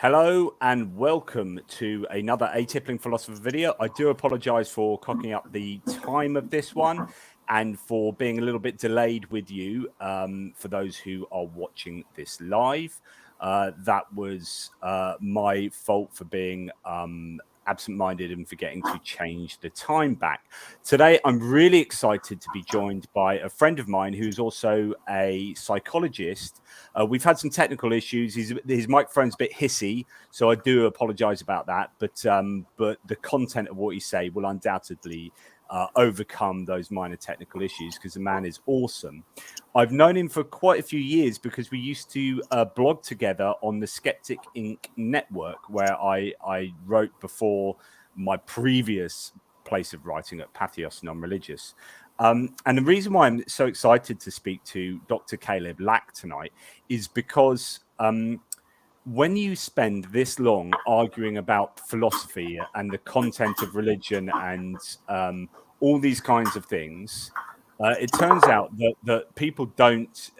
Hello and welcome to another Atypical Philosopher video. I do apologize for cocking up the time of this one and for being a little bit delayed with you for those who are watching this live. That was my fault for being absent-minded and forgetting to change the time back. Today, I'm really excited to be joined by a friend of mine who's also a psychologist. We've had some technical issues. His microphone's a bit hissy, so I do apologize about that. But the content of what he say will undoubtedly overcome those minor technical issues because the man is awesome. I've known him for quite a few years because we used to blog together on the Skeptic Inc. network, where I wrote before my previous place of writing at Pathos Non-Religious. And the reason why I'm so excited to speak to Dr. Caleb Lack tonight is because when you spend this long arguing about philosophy and the content of religion and all these kinds of things, it turns out that people don't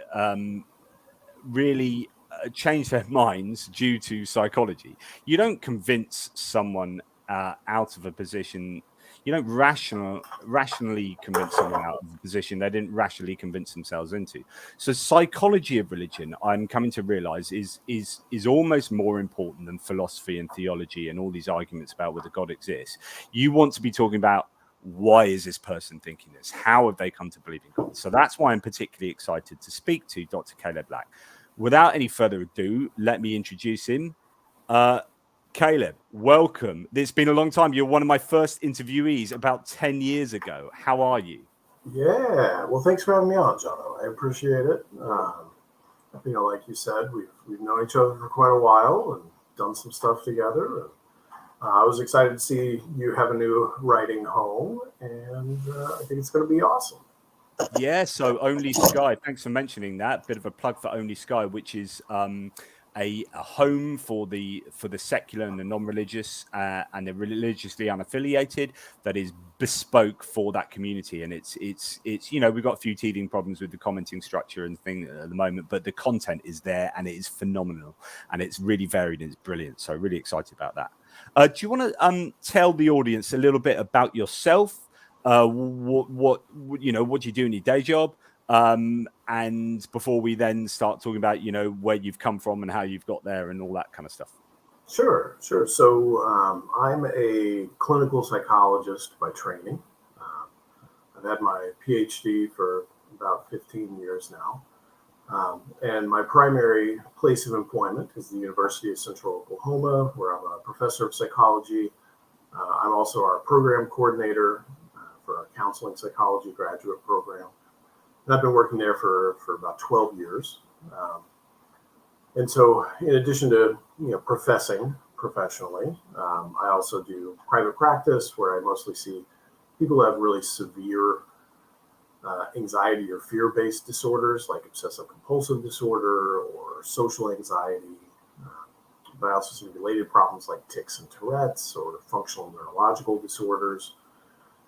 really change their minds due to psychology. You don't convince someone out of a position. You don't rationally convince someone out of a position they didn't rationally convince themselves into. So psychology of religion, I'm coming to realize, is almost more important than philosophy and theology and all these arguments about whether God exists. You want to be talking about, why is this person thinking this? How have they come to believe in God? So that's why I'm particularly excited to speak to Dr. Caleb Lack. Without any further ado, let me introduce him. Caleb, welcome. It's been a long time. You're one of my first interviewees about 10 years ago. How are you? Yeah, well, thanks for having me on, John. I appreciate it. Like you said, we've known each other for quite a while and done some stuff together. And, I was excited to see you have a new writing home, and I think it's going to be awesome. Yeah, so Only Sky, thanks for mentioning that. Bit of a plug for Only Sky, which is a home for the secular and the non-religious and the religiously unaffiliated that is bespoke for that community. And it's we've got a few teething problems with the commenting structure and thing at the moment, but the content is there and it is phenomenal and it's really varied and it's brilliant. So really excited about that. Do you want to tell the audience a little bit about yourself? What do you do in your day job? And before we then start talking about, where you've come from and how you've got there and all that kind of stuff. Sure. So I'm a clinical psychologist by training. I've had my PhD for about 15 years now. And my primary place of employment is the University of Central Oklahoma, where I'm a professor of psychology. I'm also our program coordinator for our counseling psychology graduate program. And I've been working there for about 12 years. And so in addition to, professing professionally, I also do private practice where I mostly see people who have really severe anxiety or fear-based disorders like obsessive compulsive disorder or social anxiety. But I also see related problems like tics and Tourette's or functional neurological disorders.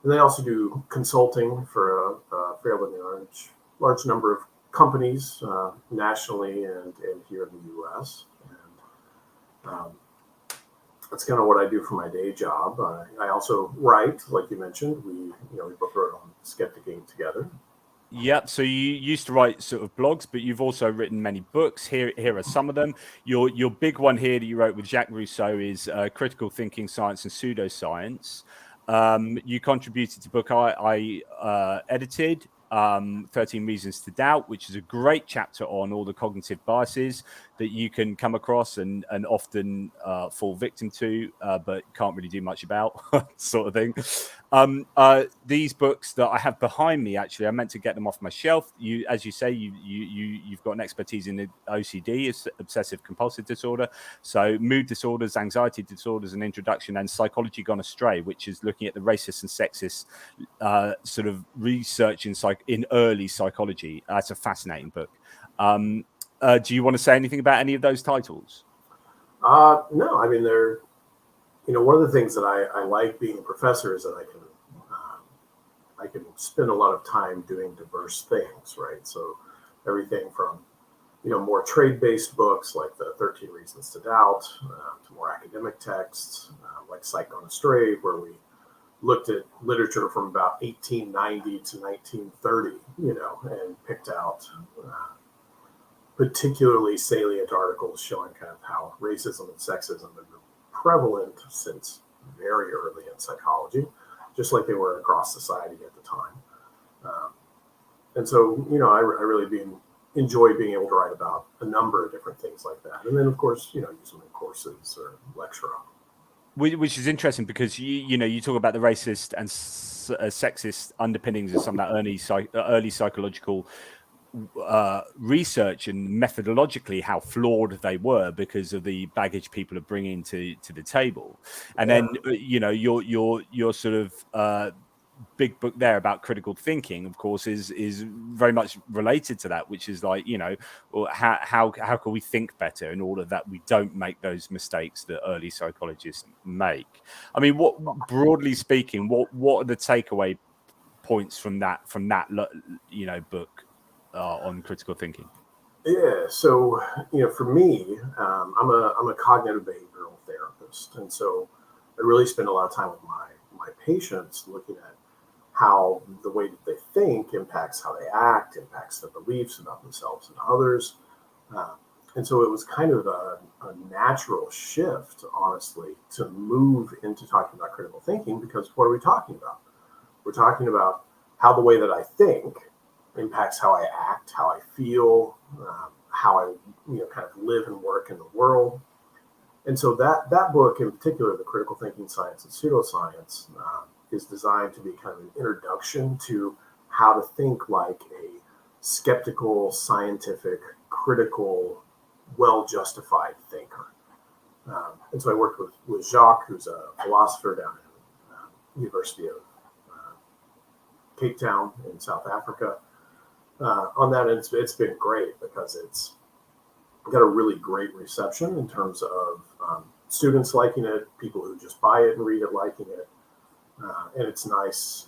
And they also do consulting for a fairly large number of companies nationally and here in the U.S. And that's kind of what I do for my day job. I also write, like you mentioned. We both wrote on Skeptic Inc. together. Yep. So you used to write sort of blogs, but you've also written many books. Here are some of them. Your big one here that you wrote with Jacques Rousseau is Critical Thinking, Science and Pseudoscience. You contributed to book I edited, 13 Reasons to Doubt, which is a great chapter on all the cognitive biases that you can come across and often fall victim to, but can't really do much about, sort of thing. These books that I have behind me, actually, I meant to get them off my shelf. As you say, you've got an expertise in OCD, obsessive compulsive disorder, so mood disorders, anxiety disorders, an introduction, and Psychology Gone Astray, which is looking at the racist and sexist sort of research in early psychology. It's a fascinating book. Do you want to say anything about any of those titles? No, I mean, they're, one of the things that I like being a professor is that I can spend a lot of time doing diverse things, right? So everything from, more trade-based books like the 13 Reasons to Doubt, to more academic texts like Psych on a Stray, where we looked at literature from about 1890 to 1930, and picked out particularly salient articles showing kind of how racism and sexism have been prevalent since very early in psychology, just like they were across society at the time. And so, I really enjoy being able to write about a number of different things like that. And then, of course, use them in courses or lecture on. Which is interesting because you talk about the racist and sexist underpinnings of some of that early psychological research, and methodologically how flawed they were because of the baggage people are bringing to the table. And then your sort of big book there about critical thinking, of course, is very much related to that, which is like, how can we think better in order that we don't make those mistakes that early psychologists make. I mean, what, broadly speaking, what are the takeaway points from that book on critical thinking? Yeah, so for me, I'm a cognitive behavioral therapist, and so I really spend a lot of time with my patients looking at how the way that they think impacts how they act, impacts their beliefs about themselves and others. And so it was kind of a natural shift, honestly, to move into talking about critical thinking, because what are we talking about? We're talking about how the way that I think impacts how I act, how I feel, how I kind of live and work in the world. And so that book in particular, The Critical Thinking Science and Pseudoscience, is designed to be kind of an introduction to how to think like a skeptical, scientific, critical, well-justified thinker. And so I worked with Jacques, who's a philosopher down in University of Cape Town in South Africa, on that. And it's been great because it's got a really great reception in terms of students liking it, people who just buy it and read it liking it. And it's nice,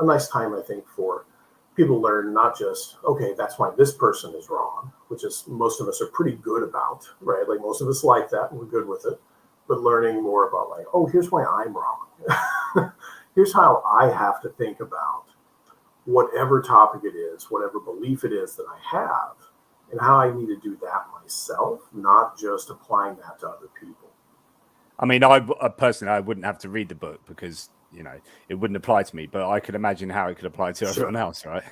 a nice time, I think, for people to learn not just, okay, that's why this person is wrong, which is most of us are pretty good about, right? Like most of us like that and we're good with it, but learning more about like, oh, here's why I'm wrong. Here's how I have to think about whatever topic it is, whatever belief it is that I have, and how I need to do that myself, not just applying that to other people. I mean, I personally, I wouldn't have to read the book because, it wouldn't apply to me, but I could imagine how it could apply to everyone else, right?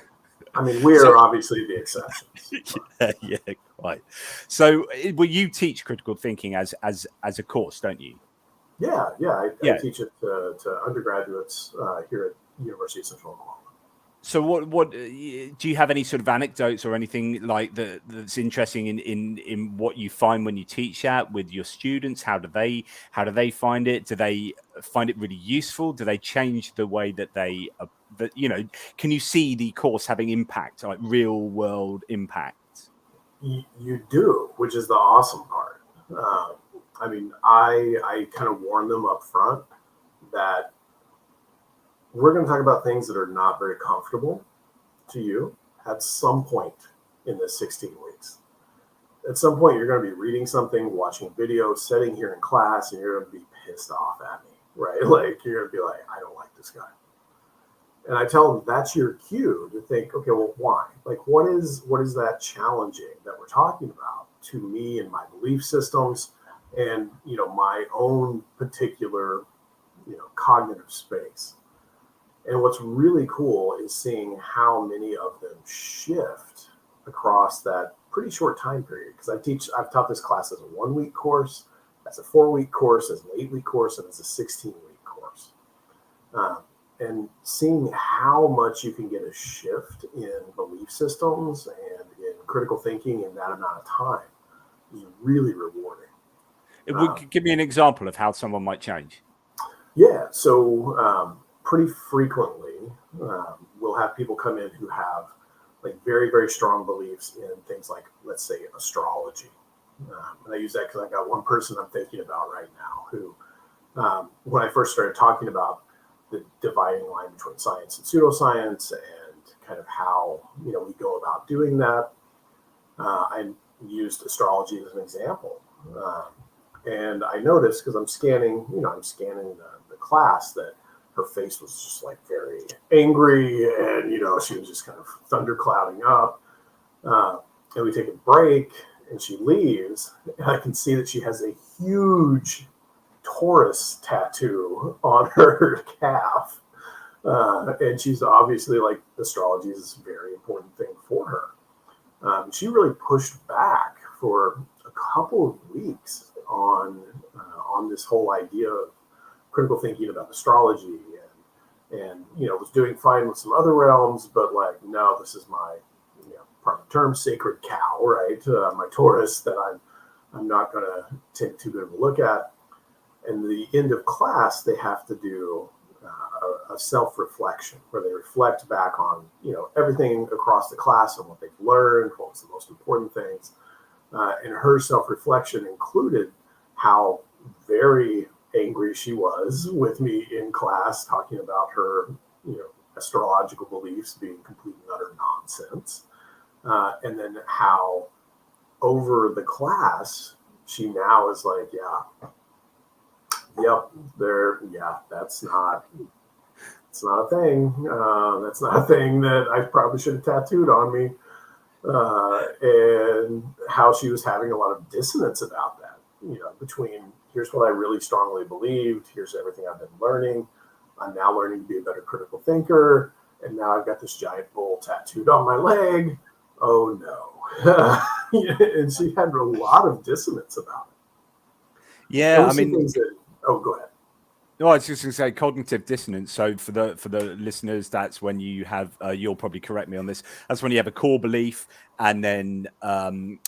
I mean, we're obviously the exceptions. Yeah, quite. So, well, you teach critical thinking as a course, don't you? Yeah. I teach it to undergraduates here at University of Central Oklahoma. So what do you have any sort of anecdotes or anything like that's interesting in what you find when you teach that with your students? How do they find it? Do they find it really useful? Do they change the way that they can you see the course having impact, like real world impact? You do, which is the awesome part. I mean, I kind of warn them up front that we're going to talk about things that are not very comfortable to you at some point in this 16 weeks. At some point, you're going to be reading something, watching a video, sitting here in class, and you're going to be pissed off at me, right? Like, you're going to be like, I don't like this guy. And I tell them that's your cue to think, okay, well, why? Like, what is that challenging that we're talking about to me and my belief systems and, my own particular, cognitive space? And what's really cool is seeing how many of them shift across that pretty short time period. Because I've taught this class as a 1-week course, as a 4-week course, as an 8-week course, and as a 16-week course. And seeing how much you can get a shift in belief systems and in critical thinking in that amount of time is really rewarding. Give me an example of how someone might change. Yeah, so pretty frequently we'll have people come in who have like very, very strong beliefs in things like, let's say, astrology. And I use that because I got one person I'm thinking about right now who, when I first started talking about the dividing line between science and pseudoscience and kind of how, we go about doing that, I used astrology as an example. And I noticed, because I'm scanning the class, that her face was just like very angry, and she was just kind of thunderclouding up. And we take a break, and she leaves, and I can see that she has a huge Taurus tattoo on her calf. And she's obviously, like, astrology is a very important thing for her. She really pushed back for a couple of weeks on this whole idea of critical thinking about astrology, and was doing fine with some other realms, but like, no, this is my part of the term sacred cow, right? My Taurus that I'm not going to take too good of a look at. And the end of class, they have to do a self-reflection where they reflect back on everything across the class and what they've learned, what was the most important things. And her self-reflection included how very angry she was with me in class, talking about her astrological beliefs being complete and utter nonsense. And then how over the class, she now is like, that's not a thing. That's not a thing that I probably should have tattooed on me. And how she was having a lot of dissonance about that, between here's what I really strongly believed, here's everything I've been learning, I'm now learning to be a better critical thinker, and now I've got this giant bull tattooed on my leg. Oh no. And she had a lot of dissonance about it. Yeah, I mean, go ahead. No, I was just going to say cognitive dissonance. So for the listeners, that's when you have, you'll probably correct me on this, that's when you have a core belief and then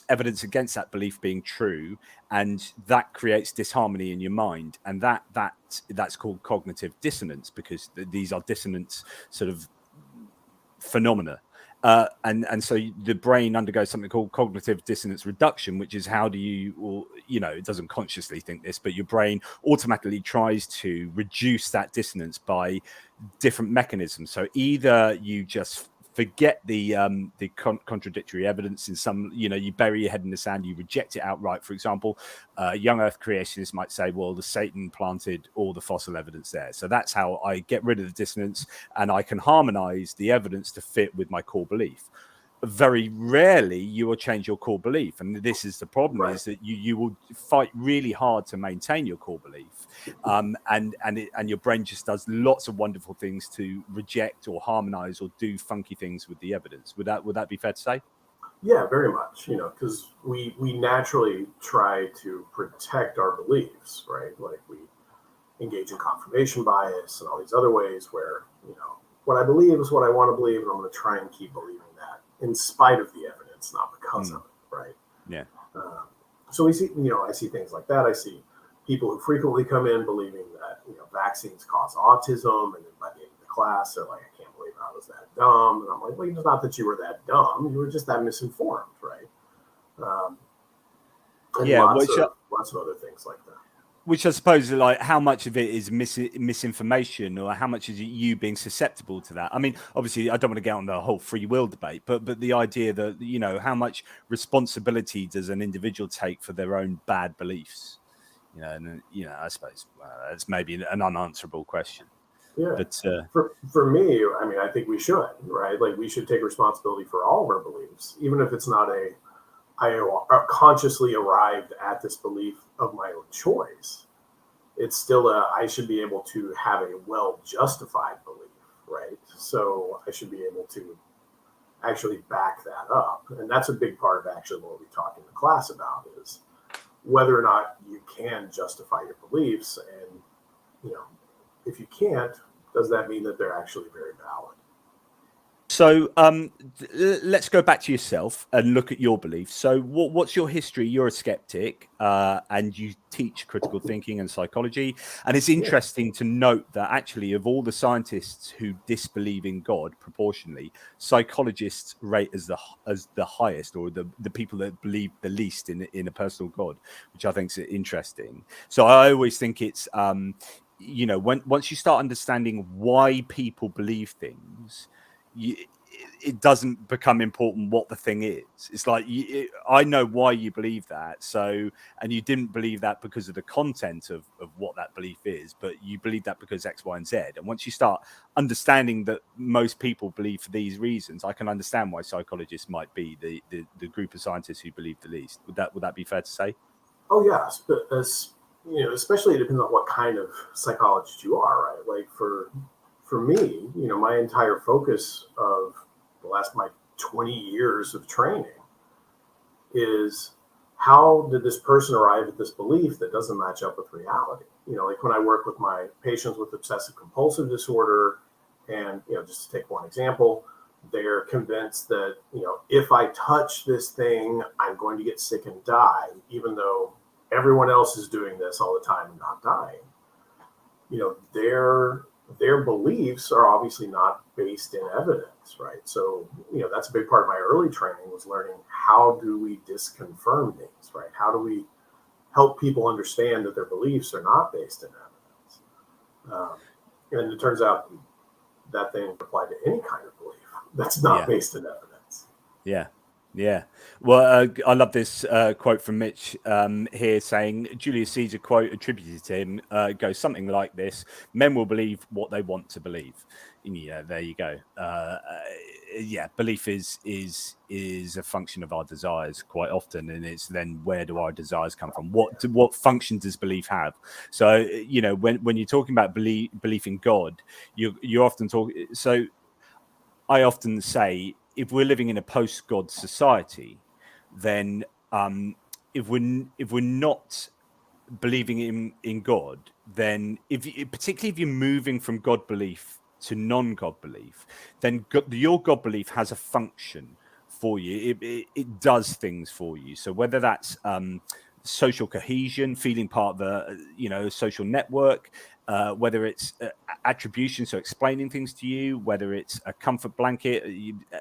evidence against that belief being true, and that creates disharmony in your mind, and that's called cognitive dissonance, because these are dissonance sort of phenomena. And so the brain undergoes something called cognitive dissonance reduction, which is how do you, it doesn't consciously think this, but your brain automatically tries to reduce that dissonance by different mechanisms. So either you just forget the contradictory evidence in some, you bury your head in the sand, you reject it outright. For example, young earth creationists might say, well, the Satan planted all the fossil evidence there. So that's how I get rid of the dissonance, and I can harmonize the evidence to fit with my core belief. Very rarely you will change your core belief, and this is the problem, right? Is that you will fight really hard to maintain your core belief, and your brain just does lots of wonderful things to reject or harmonize or do funky things with the evidence. Would that be fair to say? Yeah, very much. Because we naturally try to protect our beliefs, right? Like we engage in confirmation bias and all these other ways where what I believe is what I want to believe, and I'm going to try and keep believing that in spite of the evidence, not because of it, right? Yeah. So we see, I see things like that. I see people who frequently come in believing that vaccines cause autism, and then by the end of the class, they're like, I can't believe I was that dumb. And I'm like, well, it's not that you were that dumb; you were just that misinformed, right? And lots of other things like that. Which I suppose, like, how much of it is misinformation, or how much is it you being susceptible to that? I mean, obviously, I don't want to get on the whole free will debate, but the idea that, how much responsibility does an individual take for their own bad beliefs? And I suppose that's maybe an unanswerable question. Yeah. But for me, I mean, I think we should, right? Like, we should take responsibility for all of our beliefs, even if it's not I consciously arrived at this belief of my own choice. It's still I should be able to have a well-justified belief, right? So I should be able to actually back that up. And that's a big part of actually what we talk in the class about, is whether or not you can justify your beliefs. And, if you can't, does that mean that they're actually very valid? So let's go back to yourself and look at your beliefs. So what's your history? You're a skeptic, and you teach critical thinking and psychology. And it's interesting to note that actually, of all the scientists who disbelieve in God, proportionally, psychologists rate as the highest, or the people that believe the least in a personal God, which I think is interesting. So I always think it's once you start understanding why people believe things, it doesn't become important what the thing is. It's like, I know why you believe that. So, and you didn't believe that because of the content of what that belief is, but you believe that because X, Y, and Z. And once you start understanding that most people believe for these reasons, I can understand why psychologists might be the group of scientists who believe the least. Would that be fair to say? Oh yes, but especially it depends on what kind of psychologist you are, right? Like for me, my entire focus of my 20 years of training is how did this person arrive at this belief that doesn't match up with reality? Like when I work with my patients with obsessive compulsive disorder, and just to take one example, they're convinced that if I touch this thing, I'm going to get sick and die, even though everyone else is doing this all the time and not dying. Their beliefs are obviously not based in evidence, right? So, that's a big part of my early training, was learning how do we disconfirm things, right? How do we help people understand that their beliefs are not based in evidence? And it turns out that thing apply to any kind of belief that's not based in evidence. Yeah. Yeah. Well, I love this quote from Mitch here saying, Julius Caesar quote attributed to him goes something like this: men will believe what they want to believe. Yeah, there you go. Yeah, belief is a function of our desires quite often, and it's then where do our desires come from? What function does belief have? So when you're talking about belief in God, you often talk. So I often say, if we're living in a post-God society, then if we're not believing in God, then particularly if you're moving from God belief to non-God belief, then your God belief has a function for you. It does things for you. So whether that's social cohesion, feeling part of the social network, whether it's attribution, so explaining things to you, whether it's a comfort blanket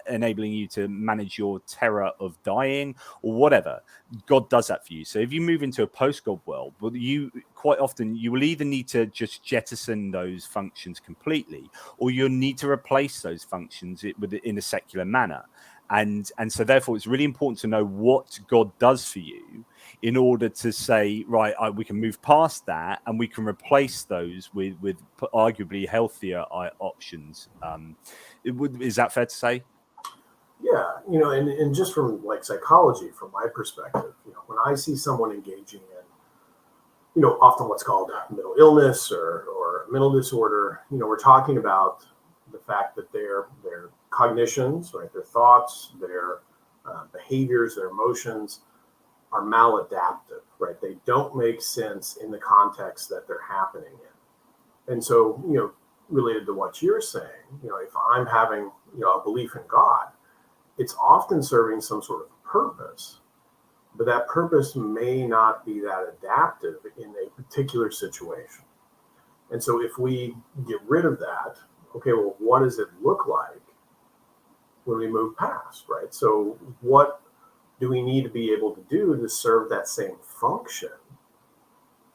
enabling you to manage your terror of dying, or whatever, God does that for you. So if you move into a post-God world, well, you quite often you will either need to just jettison those functions completely, or you'll need to replace those functions in a secular manner. And so therefore it's really important to know what God does for you in order to say, right, we can move past that and we can replace those with arguably healthier options. Is that fair to say? Yeah, and just from like psychology, from my perspective, when I see someone engaging in, often what's called mental illness or mental disorder, we're talking about the fact that their cognitions, right, their thoughts, their behaviors, their emotions are maladaptive, right? They don't make sense in the context that they're happening in. And so, related to what you're saying, if I'm having, a belief in God, it's often serving some sort of purpose, but that purpose may not be that adaptive in a particular situation. And so if we get rid of that, okay, well, what does it look like when we move past, right? So what do we need to be able to do to serve that same function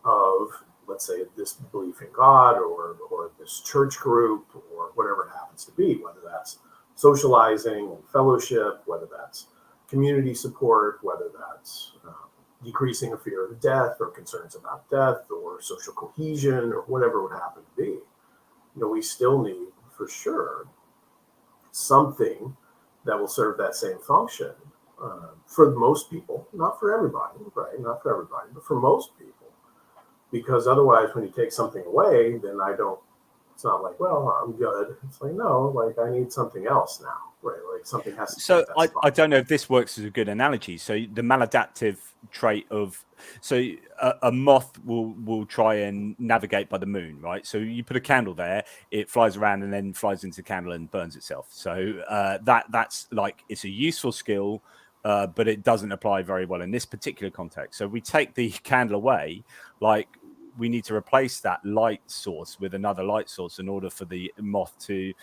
of, let's say, this belief in God or this church group or whatever it happens to be, whether that's socializing and fellowship, whether that's community support, whether that's decreasing a fear of death or concerns about death or social cohesion or whatever it would happen to be. We still need, for sure, something that will serve that same function for most people, not for everybody, right? Not for everybody, but for most people. Because otherwise, when you take something away, then it's not like, well, I'm good. It's like, no, like I need something else now, right? Like something has to. So I don't know if this works as a good analogy. So the maladaptive trait of, a moth will try and navigate by the moon, right? So you put a candle there, it flies around and then flies into the candle and burns itself. So that's like, it's a useful skill, but it doesn't apply very well in this particular context. So we take the candle away, like we need to replace that light source with another light source in order for the moth to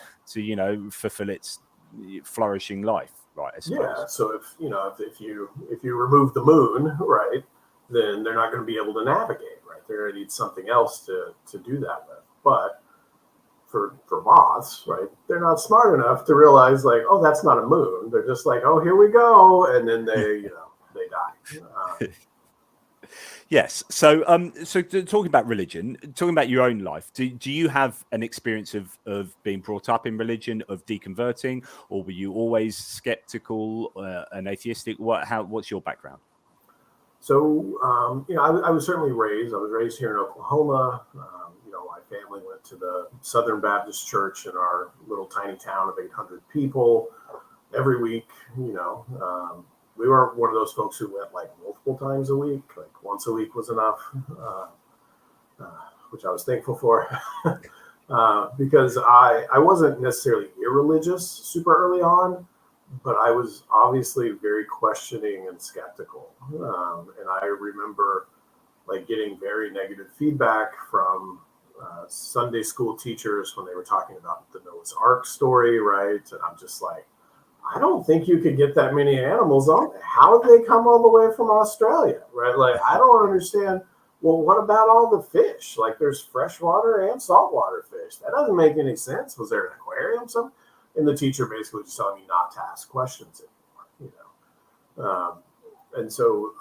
fulfill its flourishing life, right? I suppose. Yeah. So if you remove the moon, right, then they're not going to be able to navigate, right? They're going to need something else to do that with. But for moths, right? They're not smart enough to realize like, oh, that's not a moon. They're just like, oh, here we go, and then they they die. Yes. So, talking about religion, talking about your own life, do you have an experience of being brought up in religion, of deconverting, or were you always skeptical and atheistic? What's your background? So, I was certainly raised. I was raised here in Oklahoma. My family went to the Southern Baptist Church in our little tiny town of 800 people every week. We weren't one of those folks who went like multiple times a week. Like once a week was enough, which I was thankful for. Because I wasn't necessarily irreligious super early on, but I was obviously very questioning and skeptical. And I remember like getting very negative feedback from Sunday school teachers when they were talking about the Noah's Ark story, right? And I'm just like, I don't think you could get that many animals on there. How did they come all the way from Australia, right? Like, I don't understand. Well, what about all the fish? Like, there's freshwater and saltwater fish. That doesn't make any sense. Was there an aquarium? And the teacher basically just telling me not to ask questions anymore, and so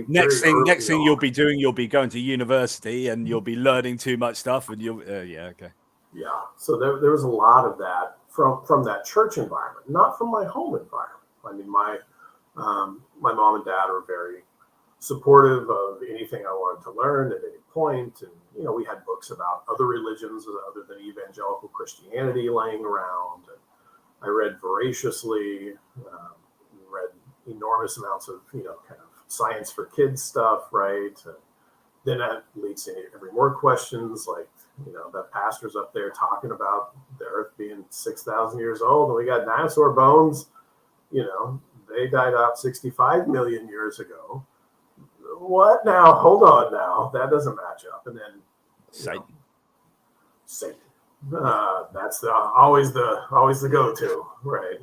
next thing you'll be doing, you'll be going to university and you'll be learning too much stuff, and yeah. So there was a lot of that from that church environment, not from my home environment. I mean, my mom and dad were very supportive of anything I wanted to learn at any point. And, we had books about other religions other than evangelical Christianity laying around. And I read voraciously, read enormous amounts of, kind of science for kids stuff, right? And then that leads to every more questions, like, that pastor's up there talking about the earth being 6,000 years old and we got dinosaur bones. They died out 65 million years ago. What now? Hold on now. That doesn't match up. And then Satan. That's always the go-to, right?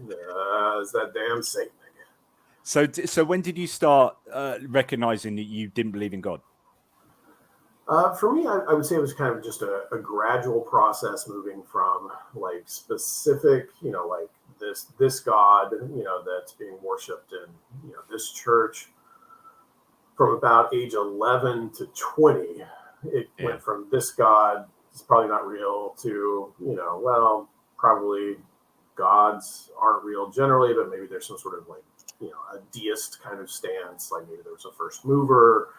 Is that damn Satan again. So when did you start recognizing that you didn't believe in God? For me, I would say it was kind of just a gradual process moving from like specific, like this God, that's being worshipped in, this church. From about age 11 to 20, it went from this God is probably not real to, probably gods aren't real generally, but maybe there's some sort of like, a deist kind of stance, like maybe there was a first mover,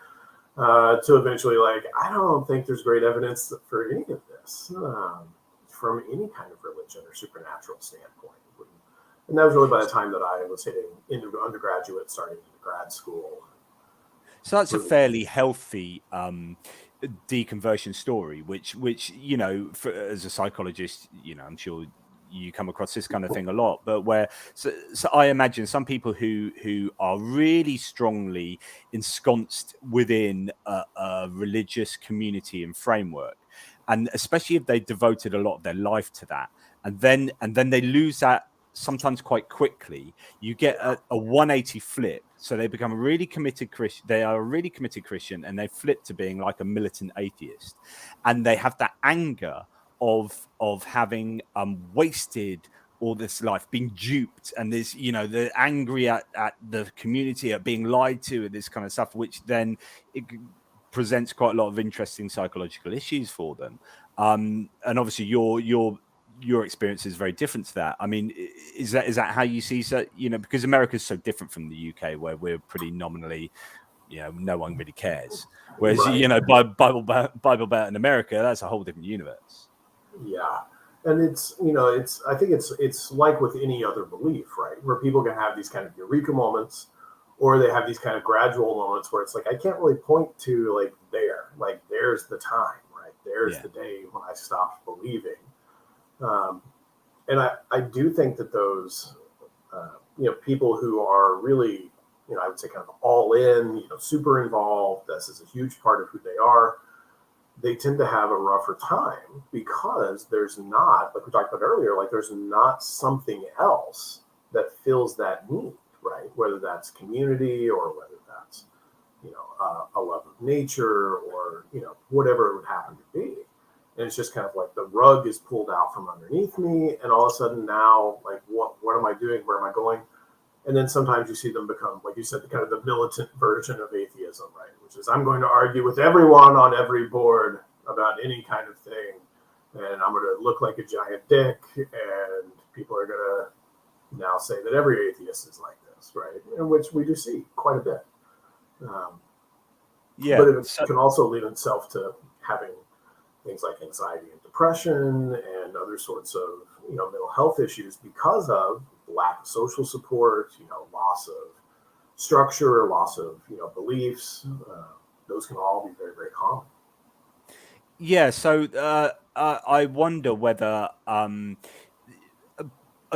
to eventually like, I don't think there's great evidence for any of this from any kind of religion or supernatural standpoint. And that was really by the time that I was hitting into undergraduate, starting into grad school. So that's a fairly healthy deconversion story, which as a psychologist, I'm sure you come across this kind of thing a lot, but so I imagine some people who are really strongly ensconced within a religious community and framework, and especially if they devoted a lot of their life to that, and then they lose that sometimes quite quickly, you get a 180 flip. So they become a really committed Christian. They are a really committed Christian, and they flip to being like a militant atheist, and they have that anger of having wasted all this life, being duped, and this, they're angry at the community, at being lied to, and this kind of stuff, which then it presents quite a lot of interesting psychological issues for them. And obviously, your experience is very different to that. I mean, is that how you see? So, because America is so different from the UK, where we're pretty nominally, no one really cares. Whereas, right. Bible Belt in America, that's a whole different universe. Yeah. And I think it's like with any other belief, right? Where people can have these kind of eureka moments, or they have these kind of gradual moments where it's like, I can't really point to like there's the time, right? There's the day when I stopped believing. And I do think that those, people who are really, I would say kind of all in, super involved, this is a huge part of who they are. They tend to have a rougher time because there's not, like we talked about earlier, like there's not something else that fills that need, right? Whether that's community or whether that's, a love of nature or, whatever it would happen to be. and it's just kind of like the rug is pulled out from underneath me, and all of a sudden now, like, what am I doing? Where am I going? And then sometimes you see them become, like you said, the kind of the militant version of atheism, right? Which is, I'm going to argue with everyone on every board about any kind of thing, and I'm going to look like a giant dick, and people are going to now say that every atheist is like this, right? In which we do see quite a bit. But it can also lead itself to having things like anxiety and depression and other sorts of, mental health issues because of lack of social support, loss of structure, loss of, beliefs. Those can all be very, very common. Yeah. So I wonder whether a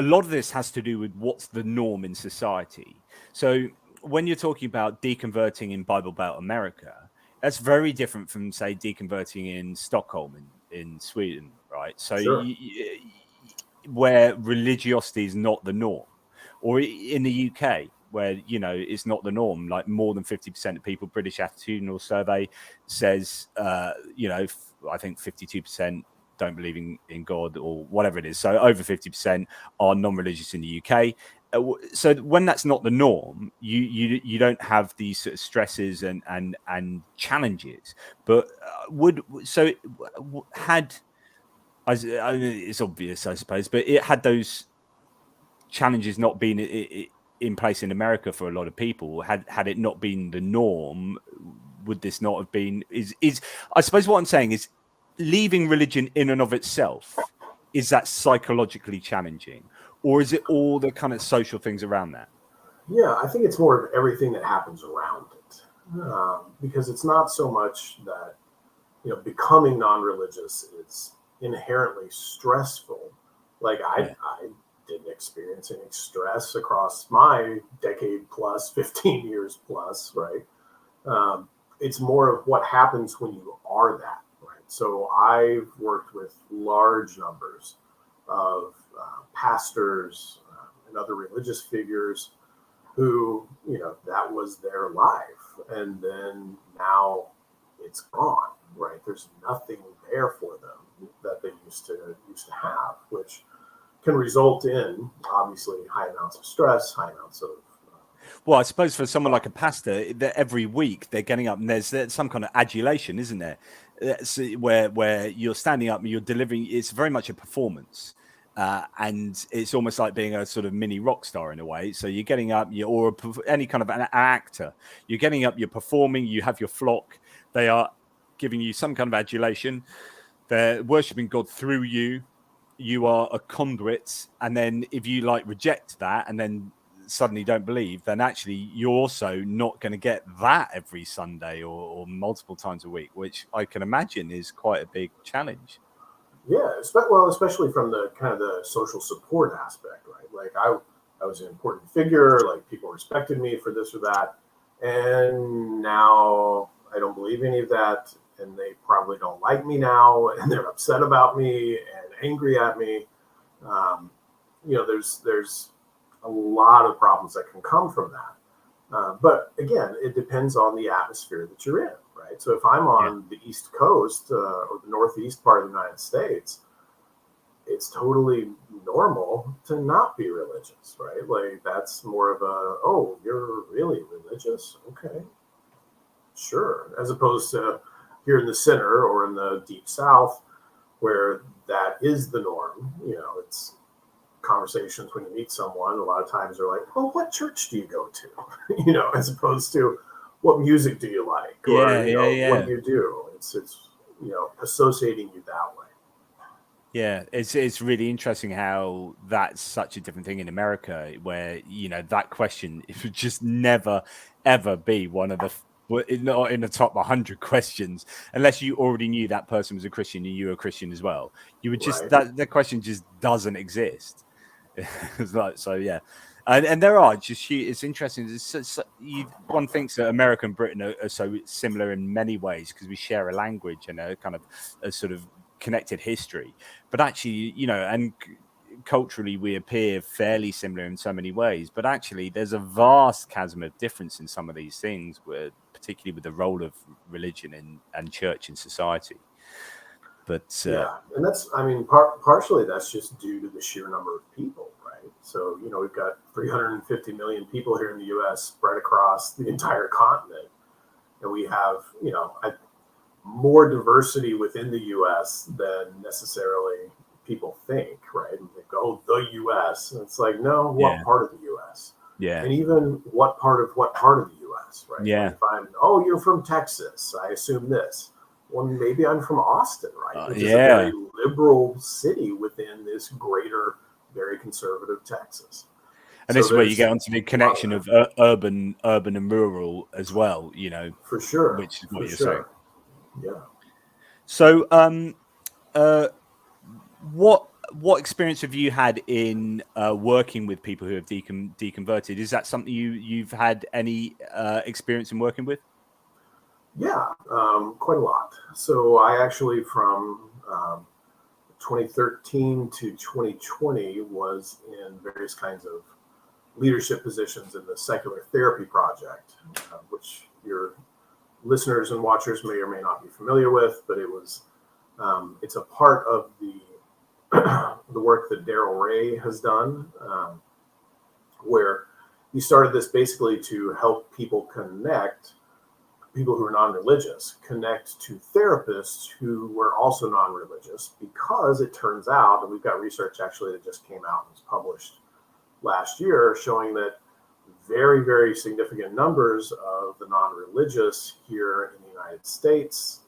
lot of this has to do with what's the norm in society. So when you're talking about deconverting in Bible Belt America, that's very different from, say, deconverting in Stockholm in Sweden, right? So Sure. Where religiosity is not the norm, or in the UK where it's not the norm. Like more than 50% of people, British Attitudinal Survey says, I think 52% don't believe in God or whatever it is. So over 50% are non-religious in the UK. So when that's not the norm, you don't have these sort of stresses and challenges. But it's obvious, I suppose, but it had those challenges not been in place in America for a lot of people. Had it not been the norm, would this not have been? Is I suppose what I'm saying is, leaving religion in and of itself, is that psychologically challenging, or is it all the kind of social things around that? Yeah, I think it's more of everything that happens around it, because it's not so much that becoming non-religious is inherently stressful. Like I didn't experience any stress across my decade plus, 15 years plus, right? It's more of what happens when you are that, right? So I've worked with large numbers of pastors and other religious figures who, that was their life. And then now it's gone, right? There's nothing there for them that they used to have, which can result in obviously high amounts of stress, high amounts of. Well, I suppose for someone like a pastor, that every week they're getting up and there's some kind of adulation, isn't there? Where you're standing up and you're delivering. It's very much a performance. And it's almost like being a sort of mini rock star in a way. So you're getting up, any kind of an actor. You're getting up, you're performing, you have your flock. They are giving you some kind of adulation. They're worshipping God through you. You are a conduit. And then if you reject that and then suddenly don't believe, then actually you're also not going to get that every Sunday or multiple times a week, which I can imagine is quite a big challenge. Yeah, well, especially from the kind of the social support aspect, right? Like I was an important figure, like people respected me for this or that, and now I don't believe any of that, and they probably don't like me now, and they're upset about me and angry at me. There's a lot of problems that can come from that. But again, it depends on the atmosphere that you're in. Right? So if I'm on the East Coast or the Northeast part of the United States, it's totally normal to not be religious, right? Like that's more of oh, you're really religious? Okay, sure. As opposed to here in the center or in the deep South, where that is the norm. It's conversations when you meet someone. A lot of times they're like, well, what church do you go to? As opposed to, what music do you like? Or what do you do? It's associating you that way. Yeah, it's really interesting how that's such a different thing in America, where that question, it would just never ever be one of the not in the top 100 questions unless you already knew that person was a Christian and you were a Christian as well. You would just that question just doesn't exist. Yeah. And there are just it's interesting. One thinks that America and Britain are so similar in many ways because we share a language and a kind of a sort of connected history. But actually, and culturally we appear fairly similar in so many ways. But actually, there's a vast chasm of difference in some of these things, particularly with the role of religion and church in society. But Yeah, and that's, I mean, partially that's just due to the sheer number of people, right? So, we've got 350 million people here in the U.S. spread across the entire continent, and we have, more diversity within the U.S. than necessarily people think, right? And they go, oh, the U.S. And it's like, no, what part of the U.S.? Yeah. And even what part of the U.S., right? Yeah. Like if oh, you're from Texas, I assume this. Well, maybe I'm from Austin, right? Which is a very liberal city within this greater, very conservative Texas. And this is where you get onto the connection of urban and rural as well, For sure. Which is what you're saying. Yeah. So, what experience have you had in working with people who have deconverted? Is that something you've had any experience in working with? Yeah, quite a lot. So I actually, from 2013 to 2020, was in various kinds of leadership positions in the Secular Therapy Project, which your listeners and watchers may or may not be familiar with, but it's a part of the work that Daryl Ray has done, where he started this basically to help people who are non-religious connect to therapists who were also non-religious, because it turns out, and we've got research actually that just came out and was published last year, showing that very, very significant numbers of the non-religious here in the United States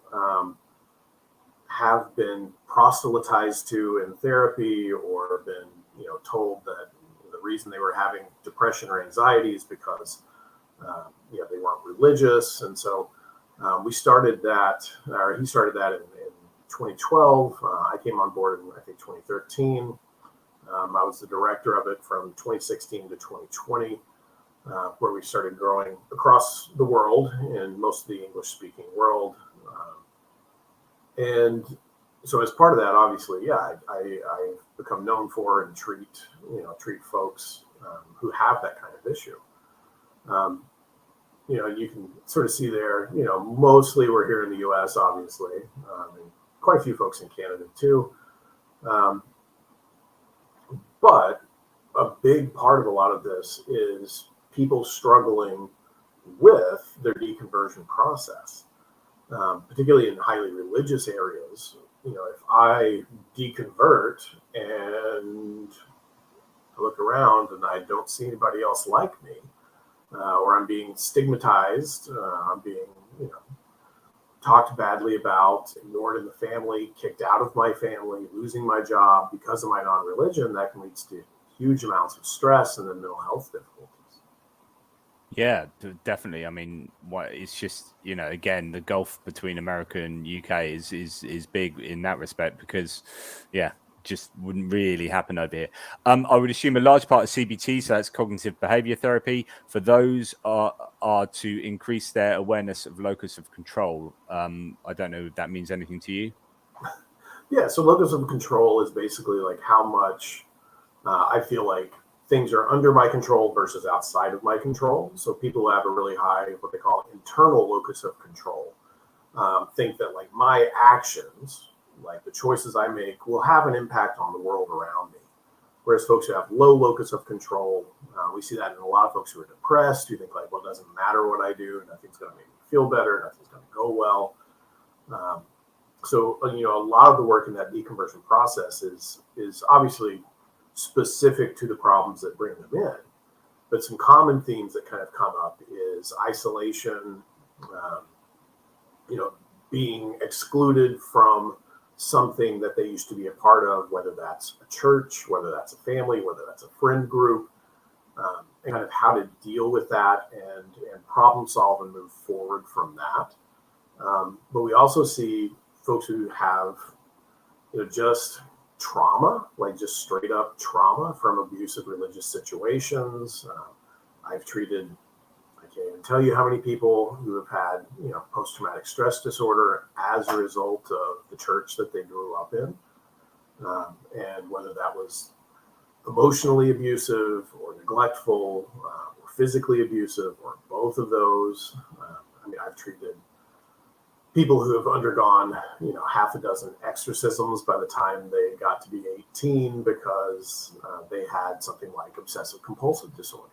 have been proselytized to in therapy, or been, told that the reason they were having depression or anxiety is because they weren't religious. And so we started that, or he started that in 2012. I came on board in, I think, 2013. I was the director of it from 2016 to 2020, where we started growing across the world, in most of the English-speaking world. And so as part of that, obviously, I've become known for and treat folks who have that kind of issue. You can sort of see there, mostly we're here in the U.S., obviously, and quite a few folks in Canada too. But a big part of a lot of this is people struggling with their deconversion process, particularly in highly religious areas. If I deconvert and I look around and I don't see anybody else like me, or I'm being stigmatized, I'm being, talked badly about, ignored in the family, kicked out of my family, losing my job because of my non-religion, that can lead to huge amounts of stress and then mental health difficulties. Yeah, definitely. I mean, it's just, again, the gulf between America and UK is big in that respect, because, just wouldn't really happen over here. I would assume a large part of CBT, so that's cognitive behavior therapy, for those are to increase their awareness of locus of control. I don't know if that means anything to you. Yeah, so locus of control is basically like how much I feel like things are under my control versus outside of my control. So people who have a really high, what they call internal locus of control, think that like my actions, like the choices I make, will have an impact on the world around me. Whereas folks who have low locus of control, we see that in a lot of folks who are depressed, who think like, well, it doesn't matter what I do, nothing's going to make me feel better, nothing's going to go well. So a lot of the work in that deconversion process is obviously specific to the problems that bring them in. But some common themes that kind of come up is isolation, being excluded from something that they used to be a part of, whether that's a church, whether that's a family, whether that's a friend group, and kind of how to deal with that and problem solve and move forward from that. But we also see folks who have, just trauma, like just straight up trauma from abusive religious situations. I've treated, I can't even tell you how many people who have had, post-traumatic stress disorder as a result of the church that they grew up in. And whether that was emotionally abusive or neglectful, or physically abusive, or both of those. I've treated people who have undergone, half a dozen exorcisms by the time they got to be 18 because they had something like obsessive compulsive disorder.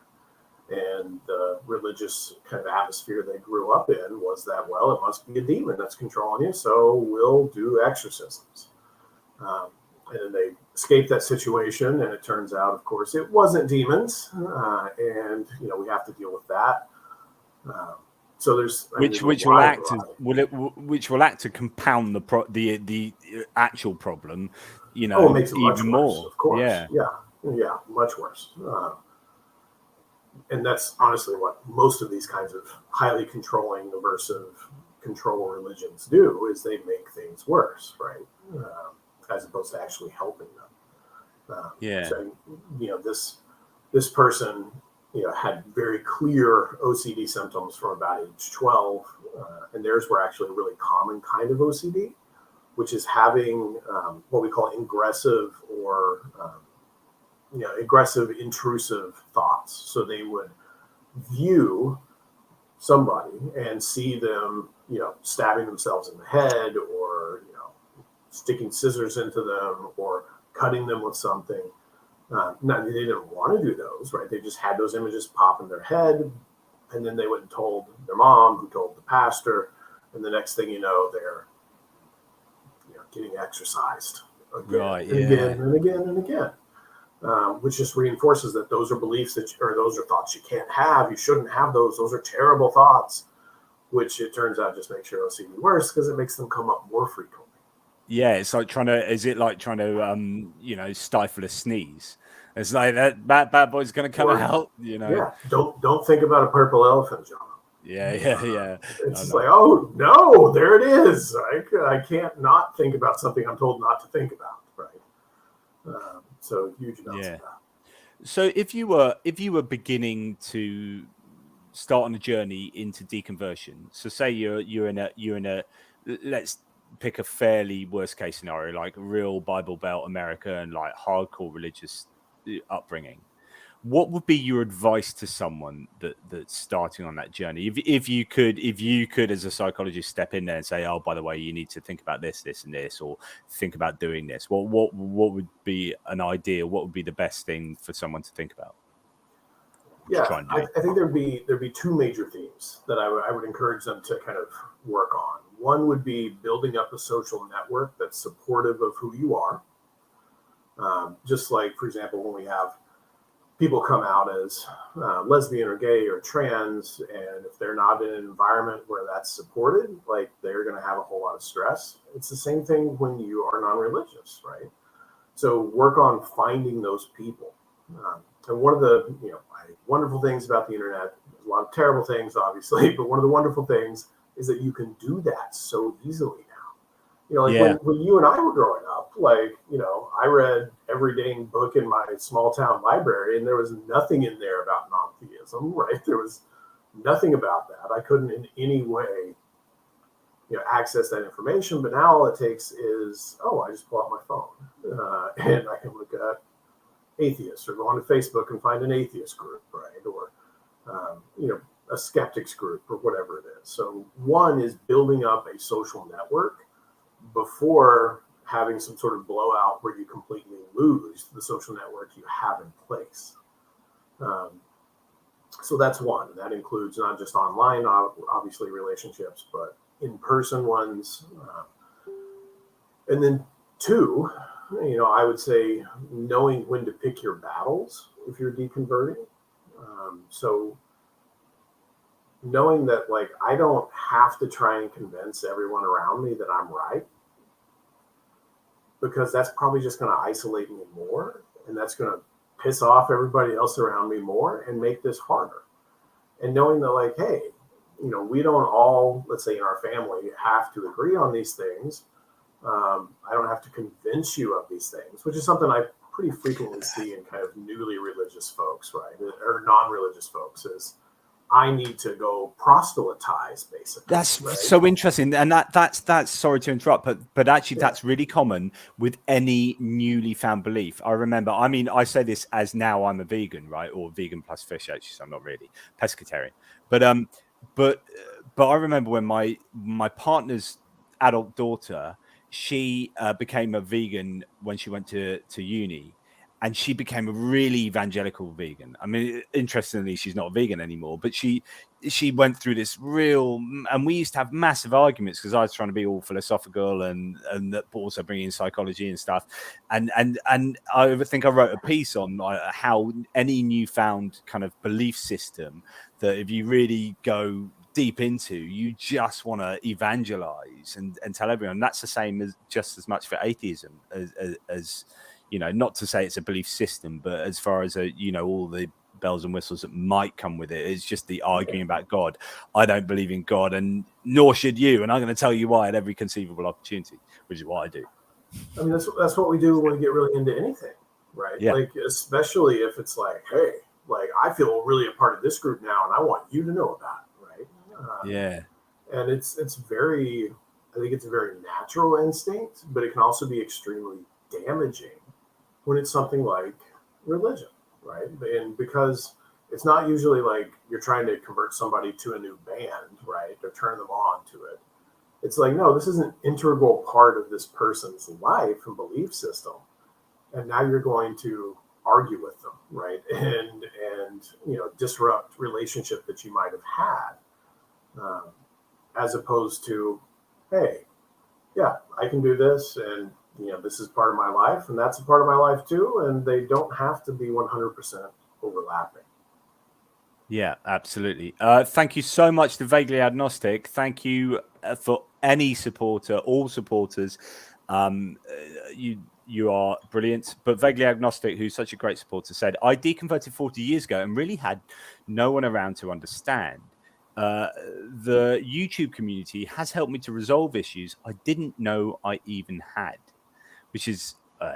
And the religious kind of atmosphere they grew up in was that, well, it must be a demon that's controlling you, so we'll do exorcisms. And then they escaped that situation, and it turns out, of course, it wasn't demons, and we have to deal with that. So there's which will act to compound the actual problem, it makes it much even worse, more. Of course, yeah, much worse. And that's honestly what most of these kinds of highly controlling, aversive control religions do, is they make things worse, right? As opposed to actually helping them. So, this person, had very clear OCD symptoms from about age 12, and theirs were actually a really common kind of OCD, which is having what we call ingressive or aggressive, intrusive thoughts. So they would view somebody and see them, stabbing themselves in the head, or sticking scissors into them, or cutting them with something. They didn't want to do those, right? They just had those images pop in their head, and then they went and told their mom, who told the pastor, and the next thing you know, they're getting exercised again, right, and again and again and again. Which just reinforces that those are beliefs or those are thoughts you can't have. You shouldn't have those. Those are terrible thoughts, which it turns out just makes your OCD worse because it makes them come up more frequently. Yeah, it's like trying to stifle a sneeze. It's like that bad boy's going to come out, Yeah, don't think about a purple elephant, John. Yeah. It's just like, oh no, there it is. I can't not think about something I'm told not to think about, right? So huge amounts of that. So if you were beginning to start on a journey into deconversion, so say you're in a let's pick a fairly worst case scenario, like real Bible Belt America and like hardcore religious upbringing, what would be your advice to someone that's starting on that journey? If you could as a psychologist step in there and say, oh, by the way, you need to think about this and this, or think about doing this, what would be an idea? What would be the best thing for someone to think about? I think there'd be two major themes that I would encourage them to kind of work on. One would be building up a social network that's supportive of who you are. Just like, for example, when we have people come out as lesbian or gay or trans, and if they're not in an environment where that's supported, like, they're going to have a whole lot of stress. It's the same thing when you are non-religious, right? So work on finding those people. And one of the wonderful things about the internet, there's a lot of terrible things, obviously, but one of the wonderful things is that you can do that so easily now. When you and I were growing up, I read every dang book in my small town library, and there was nothing in there about non-theism, right? There was nothing about that. I couldn't in any way, access that information. But now all it takes is, I just pull out my phone and I can look at atheists, or go onto Facebook and find an atheist group, right? Or, a skeptics group, or whatever it is. So one is building up a social network before having some sort of blowout where you completely lose the social network you have in place. So that's one. That includes not just online, obviously, relationships, but in-person ones. And then two, I would say knowing when to pick your battles if you're deconverting. So knowing that, I don't have to try and convince everyone around me that I'm right, because that's probably just going to isolate me more, and that's going to piss off everybody else around me more and make this harder. And knowing that, hey, we don't all, let's say in our family, have to agree on these things. I don't have to convince you of these things, which is something I pretty frequently see in kind of newly religious folks, right? Or non-religious folks, is I need to go proselytize, basically. That's right? So interesting. And that's sorry to interrupt, but actually that's really common with any newly found belief. I remember, I say this as now I'm a vegan, right? Or vegan plus fish, actually, so I'm not really pescatarian. But but I remember when my partner's adult daughter, she became a vegan when she went to uni, and she became a really evangelical vegan. I mean, interestingly, she's not a vegan anymore, but she went through this real, and we used to have massive arguments because I was trying to be all philosophical and also bringing in psychology and stuff. And I think I wrote a piece on how any newfound kind of belief system that if you really go deep into, you just want to evangelize and tell everyone. That's the same as just as much for atheism as you know, not to say it's a belief system, but as far as all the bells and whistles that might come with it, it's just the arguing about God. I don't believe in God, and nor should you, and I'm going to tell you why at every conceivable opportunity, which is what I do. I mean, that's what we do when we get really into anything, right? Yeah. Like, especially if it's like, hey, like, I feel really a part of this group now, and I want you to know about it, right? Yeah. And it's very, I think it's a very natural instinct, but it can also be extremely damaging when it's something like religion, right? And because it's not usually like you're trying to convert somebody to a new band, right? Or turn them on to it. It's like, no, this is an integral part of this person's life and belief system. And now you're going to argue with them, right? And disrupt relationship that you might have had, as opposed to, hey, yeah, I can do this, and this is part of my life, and that's a part of my life too, and they don't have to be 100% overlapping. Yeah, absolutely. Thank you so much to Vaguely Agnostic. Thank you for any supporter, all supporters. You are brilliant. But Vaguely Agnostic, who's such a great supporter, said, I deconverted 40 years ago and really had no one around to understand. The YouTube community has helped me to resolve issues I didn't know I even had, which is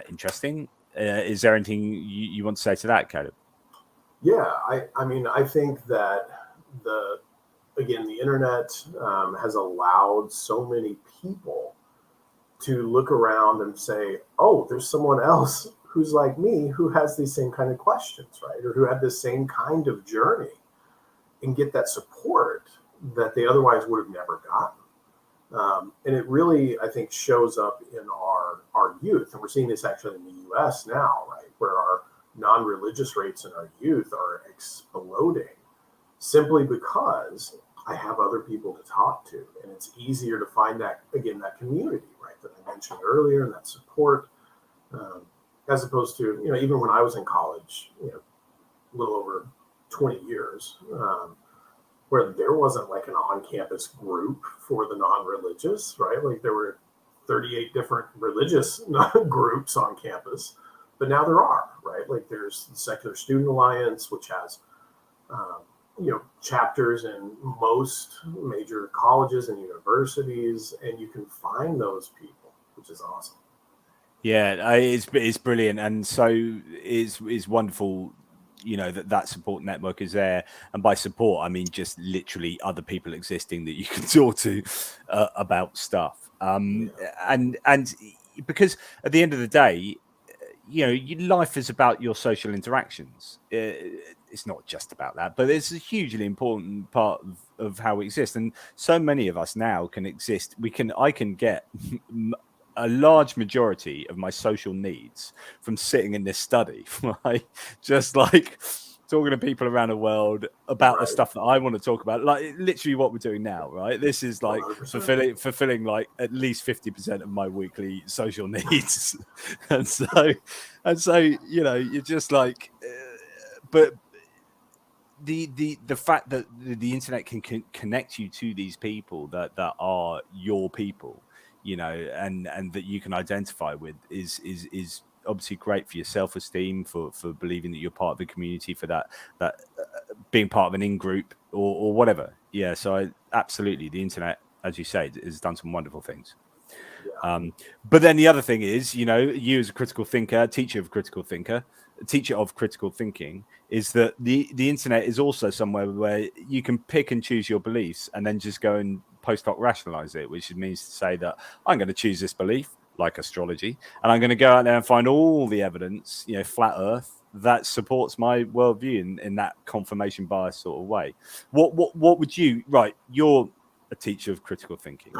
interesting. Is there anything you want to say to that, Caleb? Yeah, I mean, I think that the internet has allowed so many people to look around and say, oh, there's someone else who's like me who has these same kind of questions, right? Or who had this same kind of journey, and get that support that they otherwise would have never gotten. And it really, I think, shows up in our youth. And we're seeing this actually in the US now, right? Where our non-religious rates in our youth are exploding simply because I have other people to talk to. And it's easier to find that community, right, that I mentioned earlier, and that support, as opposed to, even when I was in college, a little over 20 years, where there wasn't like an on-campus group for the non-religious, right? Like there were 38 different religious groups on campus, but now there are, right? Like there's the Secular Student Alliance, which has, chapters in most major colleges and universities, and you can find those people, which is awesome. Yeah, it's brilliant, and so it's wonderful, that support network is there. And by support, I mean just literally other people existing that you can talk to about stuff. And because at the end of the day, life is about your social interactions. It's not just about that, but it's a hugely important part of how we exist. And so many of us now can exist. I can get a large majority of my social needs from sitting in this study, right? Just like talking to people around the world about the stuff that I want to talk about, like literally what we're doing now, right? This is like 100%. fulfilling like at least 50% of my weekly social needs. and so, you're just like, but the fact that the internet can connect you to these people that are your people, and that you can identify with is obviously great for your self-esteem, for believing that you're part of the community, for that being part of an in-group or whatever. Yeah, so absolutely, the internet, as you say, has done some wonderful things. But then the other thing is, you as a critical thinker, teacher of critical thinking, is that the internet is also somewhere where you can pick and choose your beliefs and then just go and post hoc rationalize it, which means to say that I'm going to choose this belief, like astrology, and I'm going to go out there and find all the evidence, flat earth, that supports my worldview in that confirmation bias sort of way. What would you, right, you're a teacher of critical thinking.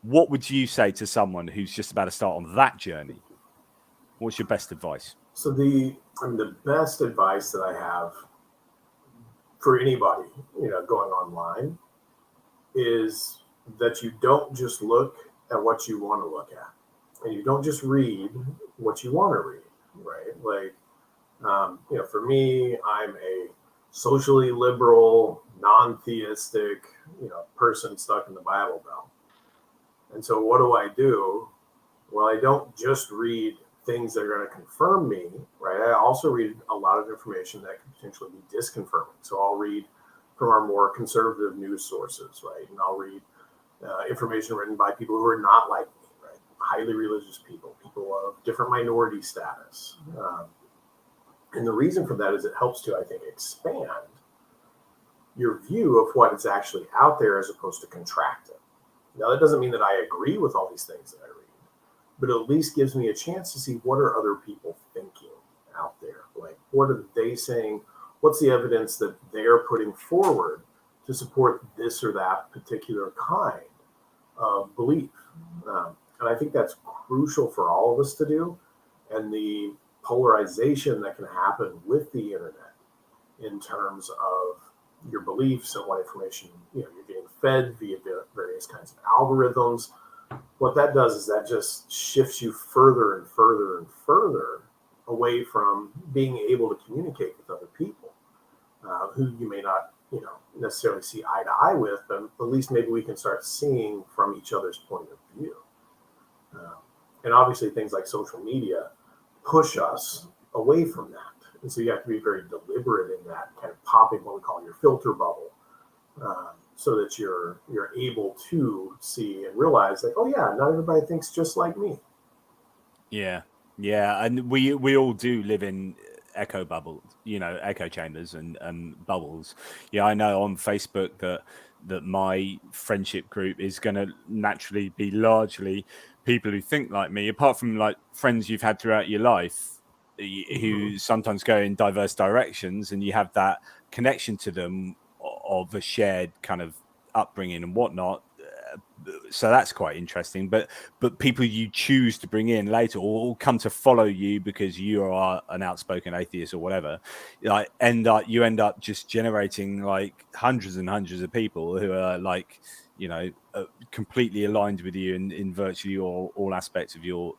What would you say to someone who's just about to start on that journey? What's your best advice? So the best advice that I have for anybody, going online is that you don't just look at what you want to look at, and you don't just read what you want to read, right? Like, for me, I'm a socially liberal, non-theistic, person stuck in the Bible Belt. And so what do? Well, I don't just read things that are going to confirm me, right? I also read a lot of information that could potentially be disconfirming. So I'll read from our more conservative news sources, right? And I'll read information written by people who are not like me, right? Highly religious people of different minority status. And the reason for that is it helps to, I think, expand your view of what is actually out there as opposed to contract it. Now, that doesn't mean that I agree with all these things that I read, but it at least gives me a chance to see what are other people thinking out there. Like, what are they saying? What's the evidence that they're putting forward to support this or that particular kind of belief? And I think that's crucial for all of us to do. And the polarization that can happen with the internet in terms of your beliefs and what information you're getting fed via various kinds of algorithms. What that does is that just shifts you further and further and further away from being able to communicate with other people who you may not necessarily see eye to eye with, but at least maybe we can start seeing from each other's point of view. And obviously things like social media push us away from that. And so you have to be very deliberate in that, kind of popping what we call your filter bubble, so that you're able to see and realize that, oh yeah, not everybody thinks just like me. Yeah, and we all do live in echo bubbles, echo chambers and bubbles. Yeah, I know on Facebook that my friendship group is going to naturally be largely people who think like me, apart from like friends you've had throughout your life who sometimes go in diverse directions, and you have that connection to them of a shared kind of upbringing and whatnot. So that's quite interesting. But people you choose to bring in later or come to follow you because you are an outspoken atheist or whatever, like you end up just generating like hundreds and hundreds of people who are like, completely aligned with you in virtually all aspects of your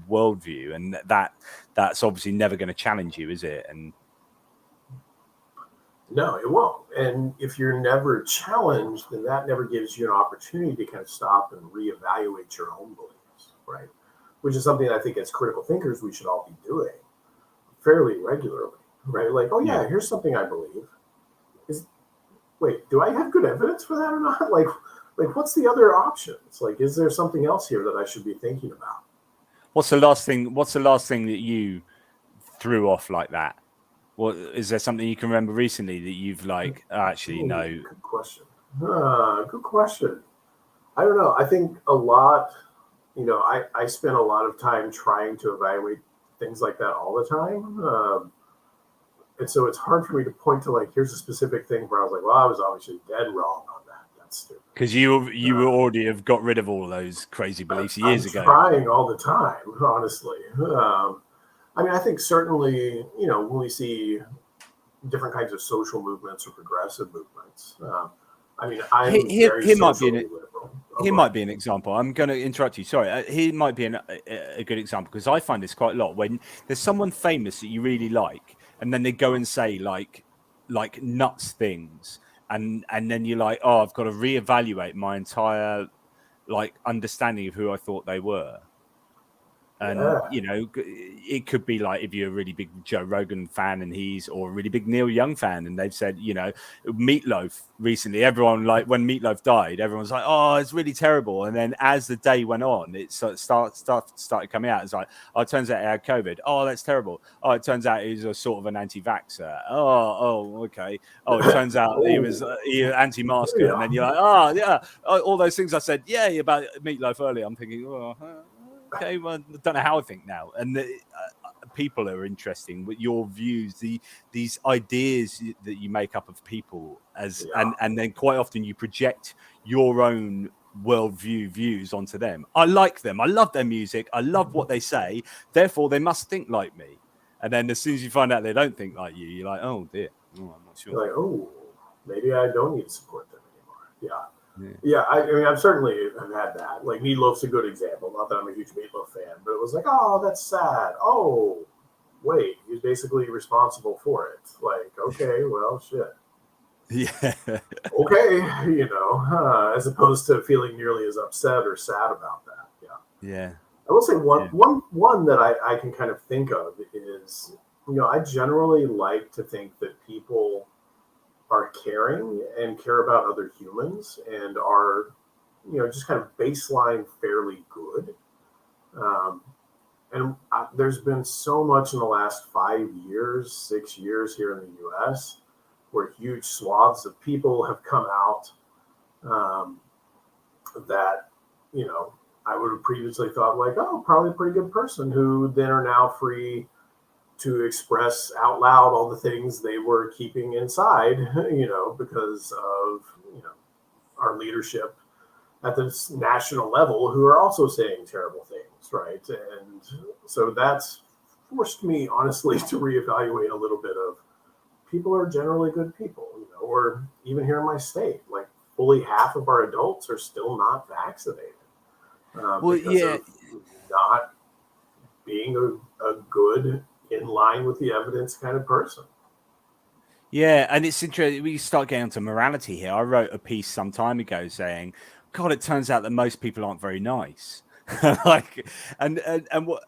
worldview, and that's obviously never going to challenge you, is it? And no, it won't. And if you're never challenged, then that never gives you an opportunity to kind of stop and reevaluate your own beliefs, right? Which is something I think as critical thinkers we should all be doing fairly regularly, right? Like, oh yeah, here's something I believe. Wait, do I have good evidence for that or not? Like what's the other options? Like, is there something else here that I should be thinking about? What's the last thing that you threw off like that? What is there something you can remember recently that you've like actually no? Good question. Good question. I don't know. I think a lot. I spend a lot of time trying to evaluate things like that all the time, and so it's hard for me to point to like here's a specific thing where I was like, well, I was obviously dead wrong on that. That's stupid. Because you already have got rid of all those crazy beliefs years ago. Trying all the time, honestly. I mean, I think certainly, when we see different kinds of social movements or progressive movements, I mean, I'm very socially liberal. Here might be an example. I'm going to interrupt you. Sorry. Here might be a good example, because I find this quite a lot when there's someone famous that you really like, and then they go and say like nuts things, and then you're like, oh, I've got to reevaluate my entire like understanding of who I thought they were. And it could be like if you're a really big Joe Rogan fan or a really big Neil Young fan, and they've said, Meatloaf recently, everyone, like when Meatloaf died, everyone's like, oh, it's really terrible. And then as the day went on, it started coming out. It's like, oh, it turns out he had COVID. Oh, that's terrible. Oh, it turns out he was a sort of an anti-vaxxer. Oh, okay. Oh, it turns out he was anti-masker. Yeah. And then you're like, oh, yeah, all those things I said, about Meatloaf earlier. I'm thinking, okay, well, I don't know how I think now. And people are interesting with your views, these ideas that you make up of people and then quite often you project your own worldview views onto them. I like them. I love their music. I love what they say. Therefore, they must think like me. And then as soon as you find out they don't think like you, you're like, oh dear, I'm not sure. You're like, oh, maybe I don't need to support them anymore. Yeah. Yeah, I mean, I've certainly have had that. Like, Meatloaf's a good example. Not that I'm a huge Meatloaf fan, but it was like, oh, that's sad. Oh, wait, he's basically responsible for it. Like, okay, well, shit. Yeah. Okay, as opposed to feeling nearly as upset or sad about that. Yeah. I will say one that I can kind of think of is, I generally like to think that people are caring and care about other humans and are, just kind of baseline fairly good. And there's been so much in the last 5 years, 6 years here in the US where huge swaths of people have come out that, I would have previously thought like, oh, probably a pretty good person, who then are now free to express out loud all the things they were keeping inside, because of, our leadership at this national level, who are also saying terrible things, right? And so that's forced me, honestly, to reevaluate a little bit of people are generally good people, or even here in my state, like fully half of our adults are still not vaccinated. Because of not being a good, in line with the evidence kind of person. Yeah, and it's interesting. We start getting onto morality here. I wrote a piece some time ago saying, God, it turns out that most people aren't very nice. Like, and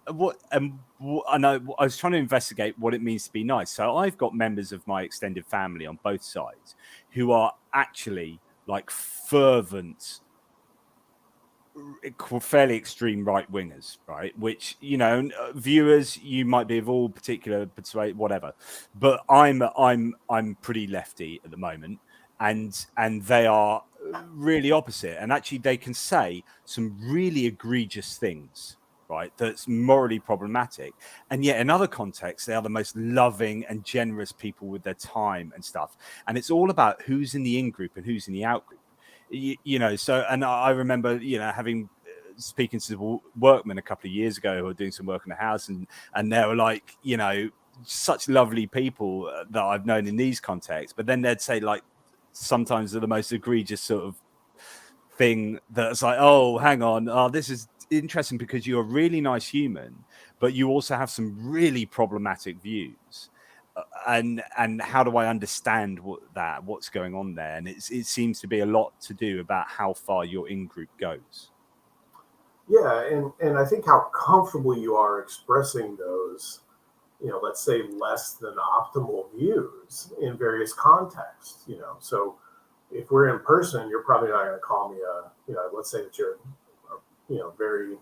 what I know, I was trying to investigate what it means to be nice. So I've got members of my extended family on both sides who are actually like fervent, fairly extreme right wingers, right? Which, viewers, you might be of all particular persuade, whatever, but I'm pretty lefty at the moment, and they are really opposite, and actually they can say some really egregious things, right? That's morally problematic, and yet in other contexts they are the most loving and generous people with their time and stuff. And it's all about who's in the in group and who's in the out group. So, and I remember, having speaking to workmen a couple of years ago who were doing some work in the house, and they were like, such lovely people that I've known in these contexts, but then they'd say like sometimes they're the most egregious sort of thing that's like, oh, hang on, this is interesting because you're a really nice human, but you also have some really problematic views. And how do I understand what's going on there? And it seems to be a lot to do about how far your in-group goes. Yeah, and I think how comfortable you are expressing those, let's say less than optimal views in various contexts, So if we're in person, you're probably not going to call me let's say that you're, very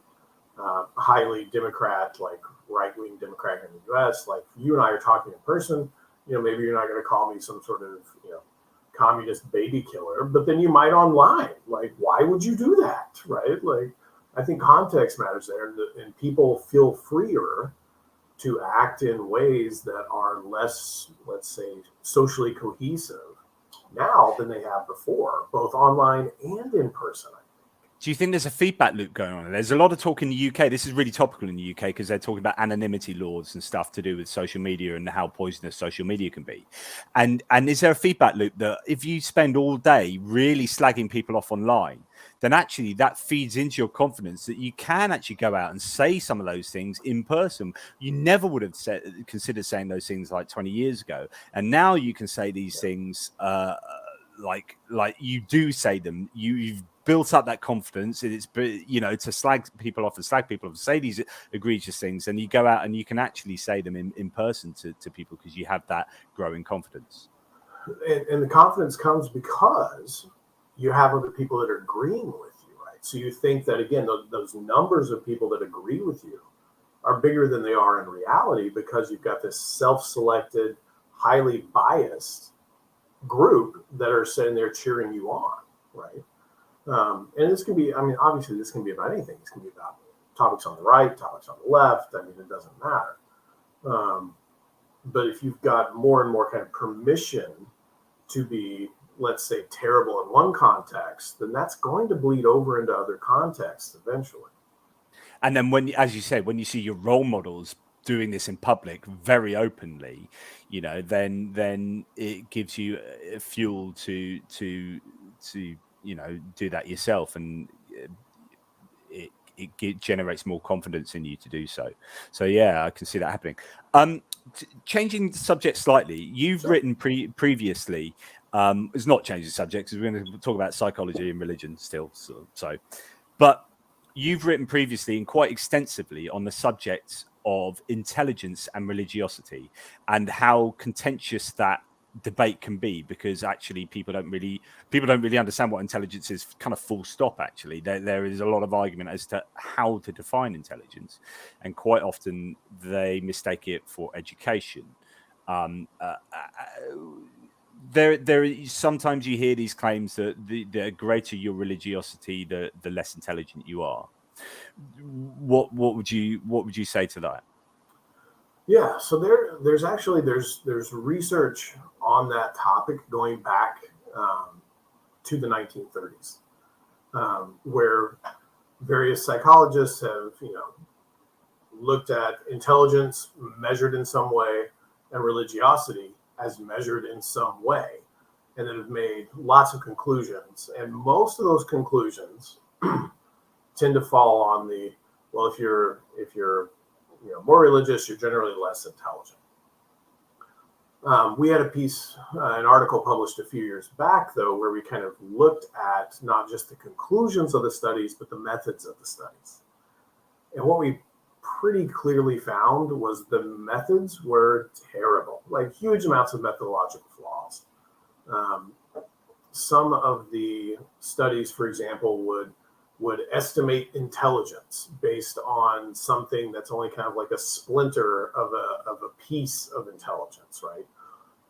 highly Democrat, like right-wing Democrat in the US, like you and I are talking in person, maybe you're not going to call me some sort of, communist baby killer, but then you might online. Like, why would you do that? Right? Like, I think context matters there, and people feel freer to act in ways that are less, let's say, socially cohesive now than they have before, both online and in person. Do you think there's a feedback loop going on? There's a lot of talk in the UK. This is really topical in the UK because they're talking about anonymity laws and stuff to do with social media and how poisonous social media can be. And is there a feedback loop that if you spend all day really slagging people off online, then actually that feeds into your confidence that you can actually go out and say some of those things in person. You never would have considered saying those things like 20 years ago. And now you can say these things like you do say them. You've built up that confidence, and it's to slag people off and say these egregious things, and you go out and you can actually say them in person to people because you have that growing confidence. And the confidence comes because you have other people that are agreeing with you, right? So you think that, again, those numbers of people that agree with you are bigger than they are in reality because you've got this self-selected, highly biased group that are sitting there cheering you on, right? And this can be, obviously this can be about anything. This can be about topics on the right, topics on the left. It doesn't matter. But if you've got more and more kind of permission to be, let's say, terrible in one context, then that's going to bleed over into other contexts eventually. And then when, as you said, when you see your role models doing this in public very openly, then it gives you fuel to do that yourself, and it generates more confidence in you to do so. So yeah, I can see that happening. Changing the subject slightly, you've written previously. It's not changing the subject because we're going to talk about psychology and religion still. But you've written previously and quite extensively on the subject of intelligence and religiosity, and how contentious that debate can be, because actually people don't really understand what intelligence is, kind of full stop. Actually, there is a lot of argument as to how to define intelligence, and quite often they mistake it for education. Sometimes you hear these claims that the greater your religiosity, the less intelligent you are. What would you say to that? Yeah, so there's research on that topic going back to the 1930s, where various psychologists have looked at intelligence measured in some way and religiosity as measured in some way, and then have made lots of conclusions. And most of those conclusions tend to fall on the, well, if you're more religious, you're generally less intelligent. We had an article published a few years back, though, where we kind of looked at not just the conclusions of the studies, but the methods of the studies. And what we pretty clearly found was the methods were terrible, like huge amounts of methodological flaws. Some of the studies, for example, would estimate intelligence based on something that's only kind of like a splinter of a piece of intelligence, right?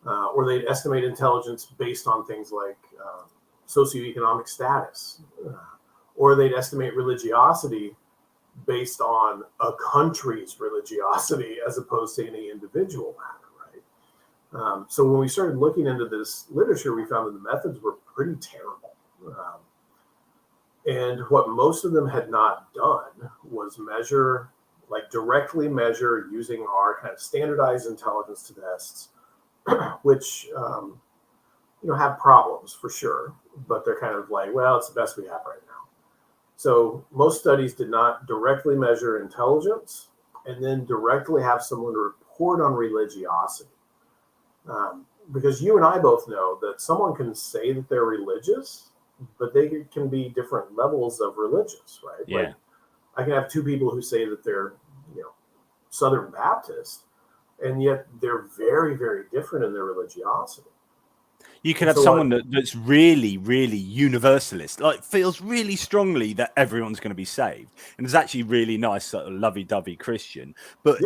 Or they'd estimate intelligence based on things like socioeconomic status, or they'd estimate religiosity based on a country's religiosity as opposed to any individual matter, right? So when we started looking into this literature, we found that the methods were pretty terrible. And what most of them had not done was directly measure using our kind of standardized intelligence tests, which, have problems for sure, but they're kind of like, well, it's the best we have right now. So most studies did not directly measure intelligence and then directly have someone report on religiosity. Because you and I both know that someone can say that they're religious, but they can be different levels of religious, right? Yeah. Like, I can have two people who say that they're, Southern Baptist, and yet they're very, very different in their religiosity. You can have someone that's really, really universalist, like feels really strongly that everyone's going to be saved, and is actually really nice, sort of lovey-dovey Christian, but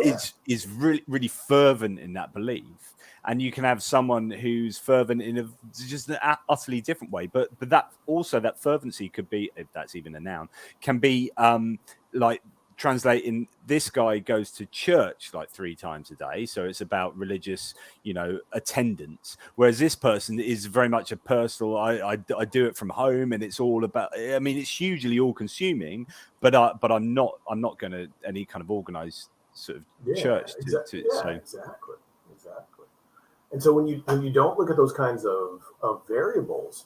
is really, really fervent in that belief. And you can have someone who's fervent in just an utterly different way, but that also, that fervency could be, if that's even a noun, can be like translating, this guy goes to church like 3 times a day, so it's about religious attendance, whereas this person is very much a personal, I do it from home, and it's all about, I mean, it's hugely all consuming, but I'm not going to any kind of organized sort of church exactly. And so when you don't look at those kinds of variables,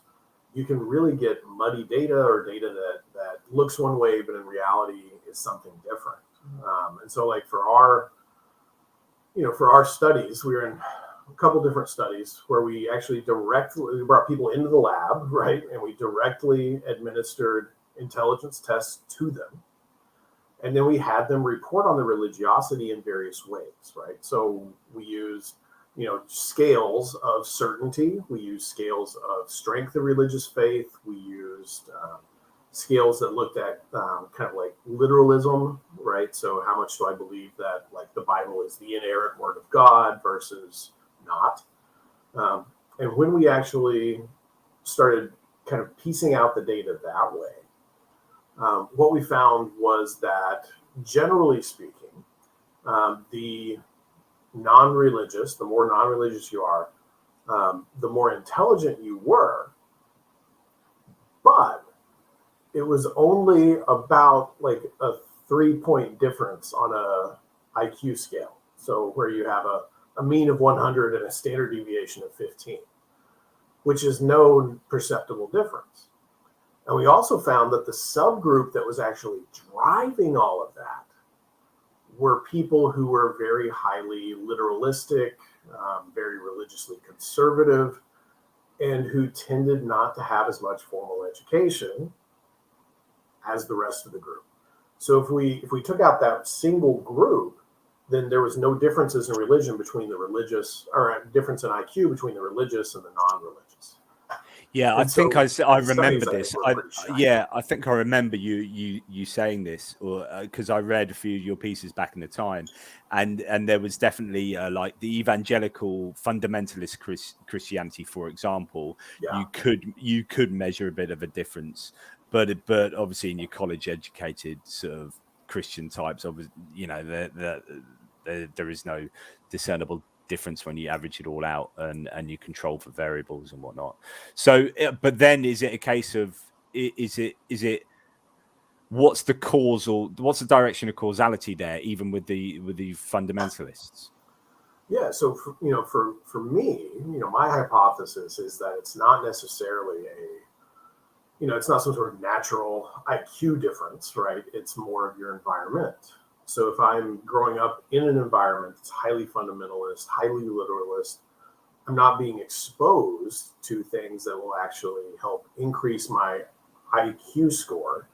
you can really get muddy data, or data that looks one way, but in reality is something different. And so, like for our studies, we were in a couple different studies where we actually we brought people into the lab, right? And we directly administered intelligence tests to them. And then we had them report on the religiosity in various ways, right? So we used scales of certainty. We used scales of strength of religious faith. We used scales that looked at kind of like literalism, right? So how much do I believe that like the Bible is the inerrant word of God versus not? And when we actually started kind of piecing out the data that way, what we found was that, generally speaking, the non-religious, the more non-religious you are, the more intelligent you were. But it was only about like a 3-point difference on a IQ scale. So where you have a mean of 100 and a standard deviation of 15, which is no perceptible difference. And we also found that the subgroup that was actually driving all of that were people who were very highly literalistic, very religiously conservative, and who tended not to have as much formal education as the rest of the group. So if we took out that single group, then there was no differences in religion between the religious, or a difference in IQ between the religious and the non-religious. Yeah, And I think so I the remember studies, I this. think, were pretty shocking. Yeah, I think I remember you saying this, or because I read a few of your pieces back in the time, and there was definitely like the evangelical fundamentalist Christianity, for example. Yeah. You could measure a bit of a difference, but obviously in your college educated sort of Christian types, obviously, you know, there is no discernible difference when you average it all out and you control for variables and whatnot. So, but then is it a case of, is it what's the direction of causality there, even with the fundamentalists? Yeah, so for me, my hypothesis is that it's not necessarily it's not some sort of natural IQ difference, right? It's more of your environment. So if I'm growing up in an environment that's highly fundamentalist, highly literalist, I'm not being exposed to things that will actually help increase my IQ score,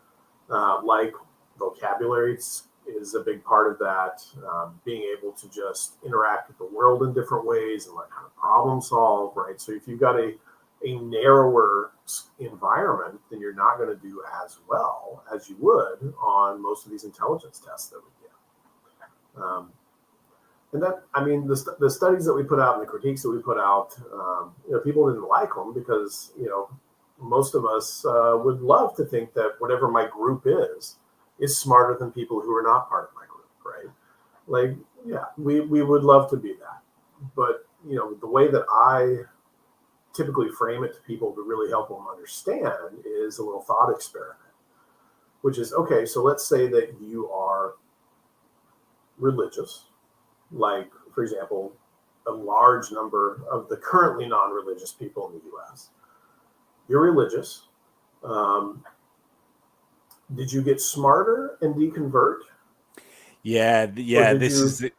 like vocabulary is a big part of that. Being able to just interact with the world in different ways and learn how to problem solve, right? So if you've got a narrower environment, then you're not going to do as well as you would on most of these intelligence tests that we get. And that, I mean, the studies that we put out and the critiques that we put out, people didn't like them because, most of us would love to think that whatever my group is smarter than people who are not part of my group, right? Like, yeah, we would love to be that. But, the way that I typically frame it to people to really help them understand is a little thought experiment, which is, okay, so let's say that you are religious, like, for example, a large number of the currently non-religious people in the US. You're religious. Did you get smarter and deconvert? Yeah. Or did you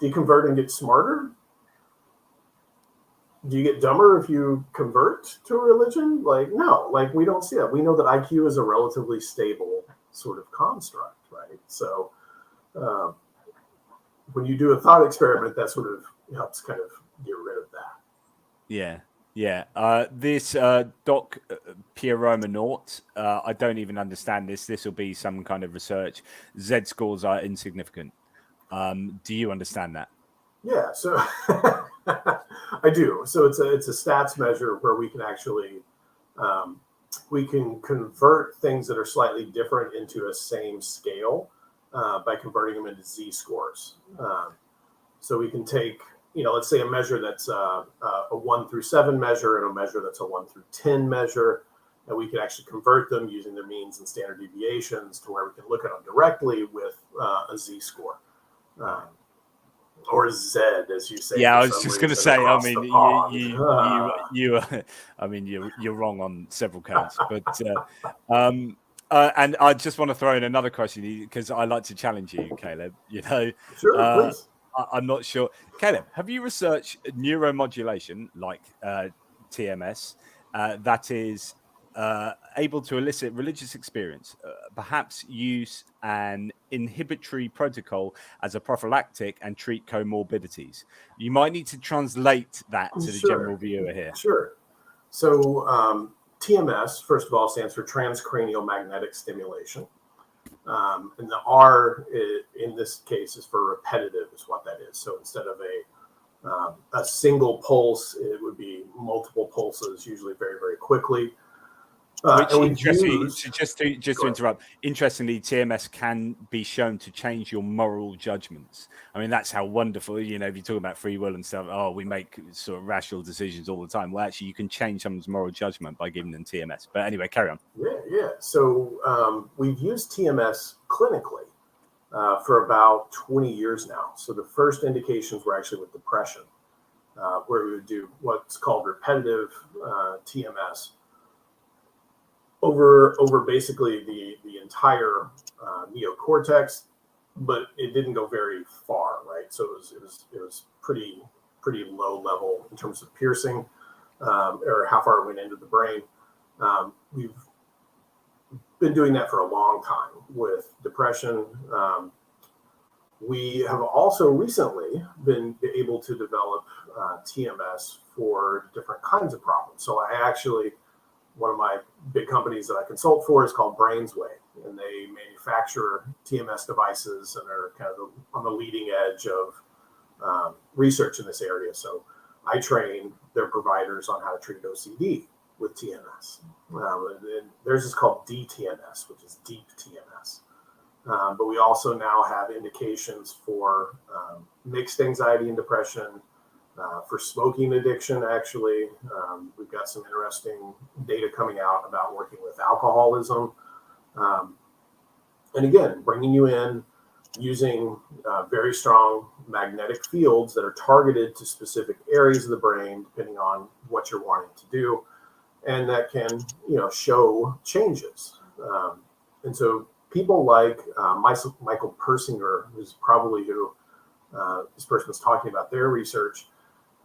deconvert and get smarter? Do you get dumber if you convert to a religion? Like, no, like we don't see that. We know that IQ is a relatively stable sort of construct, right? So when you do a thought experiment, that sort of helps kind of get rid of that. Yeah. This Doc Pieroma Naut, I don't even understand this. This will be some kind of research. Z scores are insignificant. Do you understand that? Yeah, so I do. So it's a stats measure where we can actually we can convert things that are slightly different into a same scale by converting them into Z scores. So we can take, let's say a measure that's a 1 through 7 measure and a measure that's a 1 through 10 measure, and we can actually convert them using their means and standard deviations to where we can look at them directly with a Z score. Or Z, as you say. Yeah, I was just going to say. I mean, you're wrong on several counts, but and I just want to throw in another question because I like to challenge you, Caleb. Sure, please. I'm not sure, Caleb. Have you researched neuromodulation like TMS that is able to elicit religious experience, perhaps use an inhibitory protocol as a prophylactic and treat comorbidities? You might need to translate that to the general viewer here. Sure. So TMS, first of all, stands for transcranial magnetic stimulation. And the R in this case is for repetitive, is what that is. So instead of a single pulse, it would be multiple pulses, usually very, very quickly. Which And we've interestingly, used, just to interrupt, interestingly, TMS can be shown to change your moral judgments. I mean, that's how wonderful, you know, if you talk about free will and stuff, oh, we make sort of rational decisions all the time. Well, actually, you can change someone's moral judgment by giving them TMS. But anyway, carry on. yeah. So we've used TMS clinically for about 20 years now. So the first indications were actually with depression, where we would do what's called repetitive TMS over basically the entire neocortex, but it didn't go very far, right? So it was pretty low level in terms of piercing, or how far it went into the brain. We've been doing that for a long time with depression. We have also recently been able to develop TMS for different kinds of problems. So I actually, one of my big companies that I consult for is called Brainsway, and they manufacture TMS devices and are kind of on the leading edge of research in this area. So I train their providers on how to treat OCD with TMS. And theirs is called dTMS, which is deep TMS. But we also now have indications for mixed anxiety and depression, for smoking addiction. Actually, we've got some interesting data coming out about working with alcoholism. And again, bringing you in using very strong magnetic fields that are targeted to specific areas of the brain, depending on what you're wanting to do, and that can, show changes. And so people like Michael Persinger, who's probably who this person was talking about their research,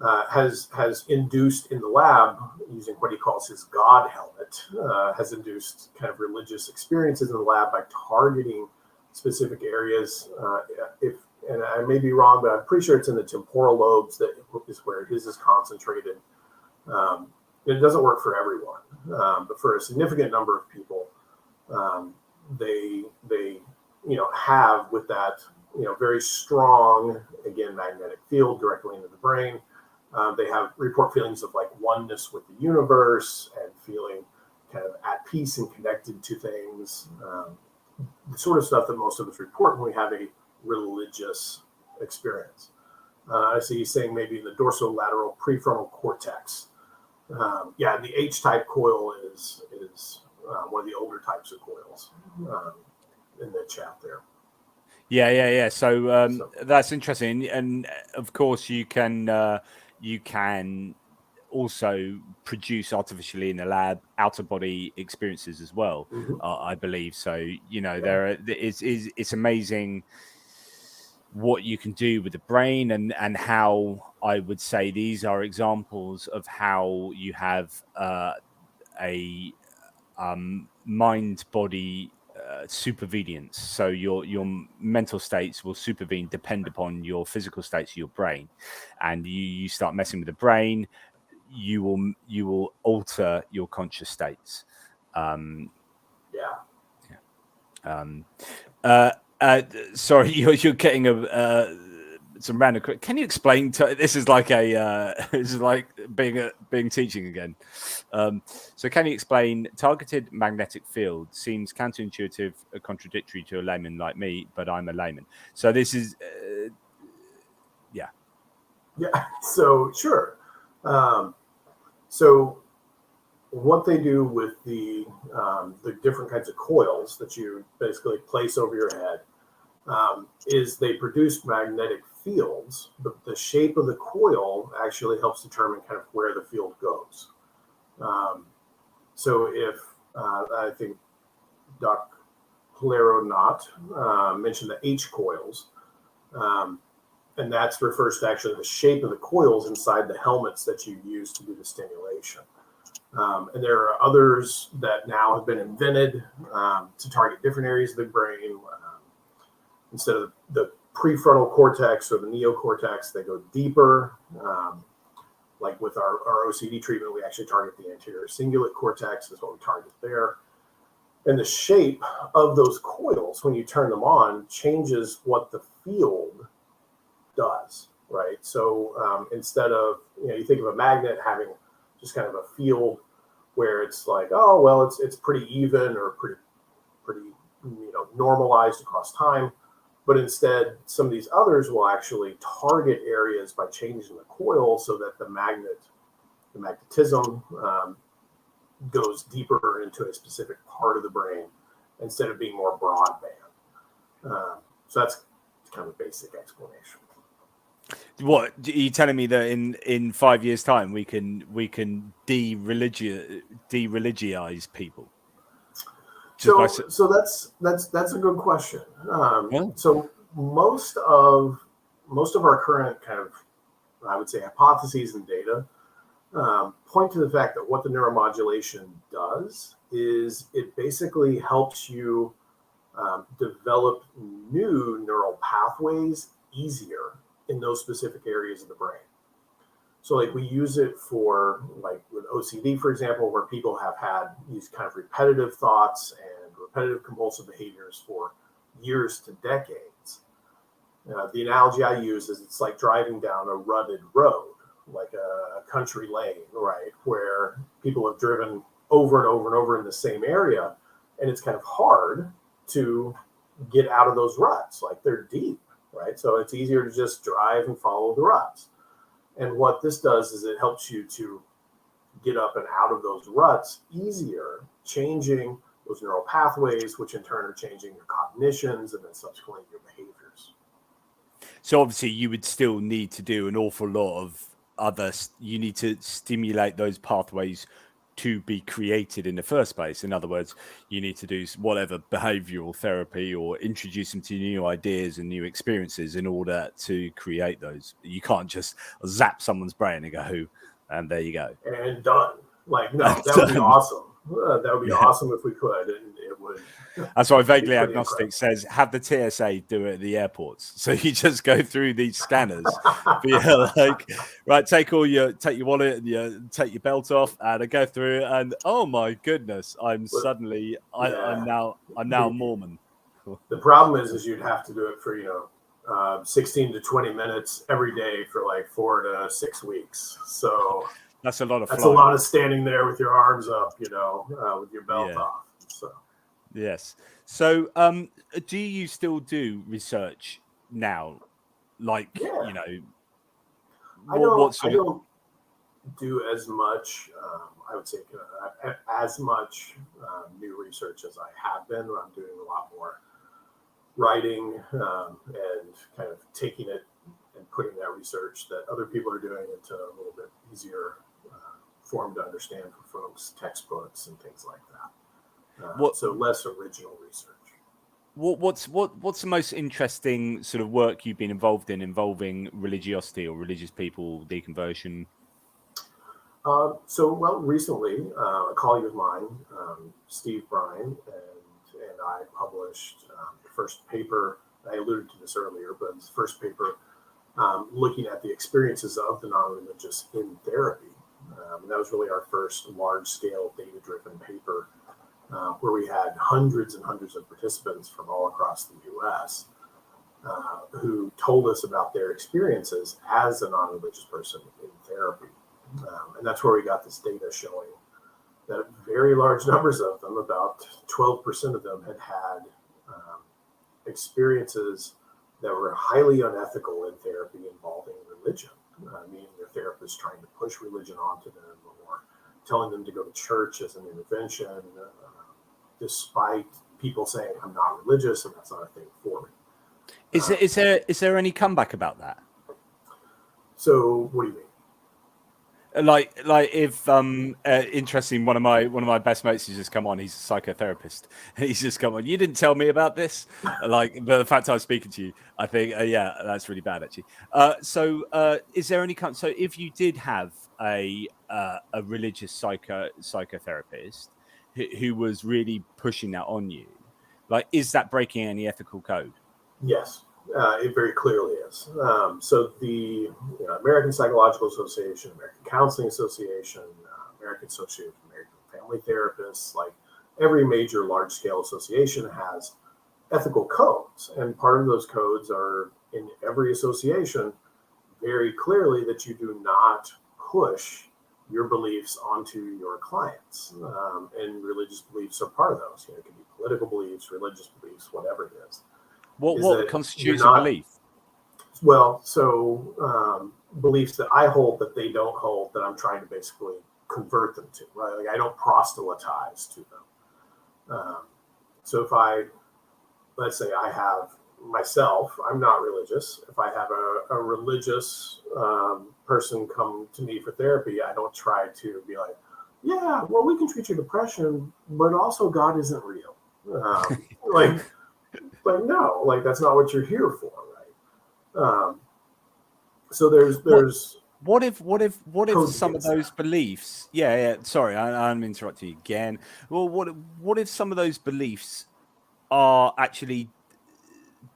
has induced in the lab, using what he calls his God helmet, has induced kind of religious experiences in the lab by targeting specific areas. And I may be wrong, but I'm pretty sure it's in the temporal lobes that is where his is concentrated. It doesn't work for everyone, but for a significant number of people, they have with that very strong, again, magnetic field directly into the brain. They report feelings of like oneness with the universe and feeling kind of at peace and connected to things. The sort of stuff that most of us report when we have a religious experience. I see you saying maybe the dorsolateral prefrontal cortex. The H-type coil is one of the older types of coils in the chat there. Yeah. So that's interesting, and of course you can also produce artificially in the lab out-of-body experiences as well. Mm-hmm. I believe so. It's amazing what you can do with the brain, and how I would say these are examples of how you have a mind-body supervenience. So your mental states will supervene, depend upon your physical states of your brain, and you start messing with the brain, you will alter your conscious states. Sorry, you're getting some random. Can you explain? This is like this is like being teaching again. So can you explain targeted magnetic field? Seems counterintuitive, contradictory to a layman like me, but I'm a layman. So this is, yeah. So sure. So what they do with the different kinds of coils that you basically place over your head is they produce magnetic fields, but the shape of the coil actually helps determine kind of where the field goes. So if I think Doc Paleronot mentioned the H coils, and that refers to actually the shape of the coils inside the helmets that you use to do the stimulation. And there are others that now have been invented to target different areas of the brain. Instead of the prefrontal cortex or the neocortex, they go deeper. Like with our OCD treatment, we actually target the anterior cingulate cortex, is what we target there. And the shape of those coils, when you turn them on, changes what the field does, right? So instead of, you think of a magnet having just kind of a field where it's like, oh, well, it's pretty even or pretty normalized across time. But instead, some of these others will actually target areas by changing the coil so that the magnetism goes deeper into a specific part of the brain instead of being more broadband. So that's kind of a basic explanation. What are you telling me that in 5 years' time we can de-religionize people? So that's a good question. So most of our current kind of, I would say, hypotheses and data point to the fact that what the neuromodulation does is it basically helps you develop new neural pathways easier in those specific areas of the brain. So like we use it for, like with OCD, for example, where people have had these kind of repetitive thoughts and repetitive compulsive behaviors for years to decades. The analogy I use is it's like driving down a rutted road, like a country lane, right? Where people have driven over and over and over in the same area. And it's kind of hard to get out of those ruts. Like they're deep, right? So it's easier to just drive and follow the ruts. And what this does is it helps you to get up and out of those ruts easier, changing those neural pathways, which in turn are changing your cognitions and then subsequently your behaviors. So obviously you would still need to do an awful lot of you need to stimulate those pathways to be created in the first place. In other words, you need to do whatever behavioral therapy or introduce them to new ideas and new experiences in order to create those. You can't just zap someone's brain and go, and there you go. And done. Like, no, that would be awesome. That would be awesome if we could. And it would. That's why Vaguely Agnostic says, have the TSA do it at the airports. So you just go through these scanners. Like, right, take your wallet and take your belt off, and I go through it, and oh my goodness, I'm now Mormon. The problem is you'd have to do it for 16 to 20 minutes every day for like 4 to 6 weeks. So that's a lot of a lot of standing there with your arms up, with your belt off. So yes. So do you still do research now? Like I don't do as much. I would say as much new research as I have been. I'm doing a lot more writing and kind of taking it and putting that research that other people are doing into a little bit easier form to understand for folks, textbooks and things like that. So less original research. What's the most interesting sort of work you've been involved in involving religiosity or religious people, deconversion? Recently, a colleague of mine, Steve Bryan, and I published the first paper. I alluded to this earlier, but it's the first paper looking at the experiences of the non-religious in therapy. And that was really our first large-scale data-driven paper where we had hundreds and hundreds of participants from all across the U.S. Who told us about their experiences as a non-religious person in therapy. And that's where we got this data showing that very large numbers of them, about 12% of them, had experiences that were highly unethical in therapy involving religion, meaning their therapist trying to push religion onto them or telling them to go to church as an intervention, despite people saying, I'm not religious and that's not a thing for me. Is there any comeback about that? So what do you mean? Like if interesting, one of my best mates has just come on. He's a psychotherapist. He's just come on. You didn't tell me about this. But the fact I was speaking to you, I think that's really bad actually. Is there any so if you did have a religious psychotherapist who was really pushing that on you, like, is that breaking any ethical code? Yes. It very clearly is. So the American Psychological Association, American Counseling Association, American Association of American Family Therapists, like every major large-scale association has ethical codes. And part of those codes are in every association very clearly that you do not push your beliefs onto your clients. And religious beliefs are part of those. It can be political beliefs, religious beliefs, whatever it is. What constitutes a belief? Well, so beliefs that I hold that they don't hold, that I'm trying to basically convert them to, right? Like I don't proselytize to them. So if let's say I have myself, I'm not religious. If I have a religious person come to me for therapy, I don't try to be like, yeah, well, we can treat your depression, but also God isn't real. Like no, like that's not what you're here for, right? So there's what if some of those beliefs? Yeah. Sorry, I'm interrupting you again. Well, what if some of those beliefs are actually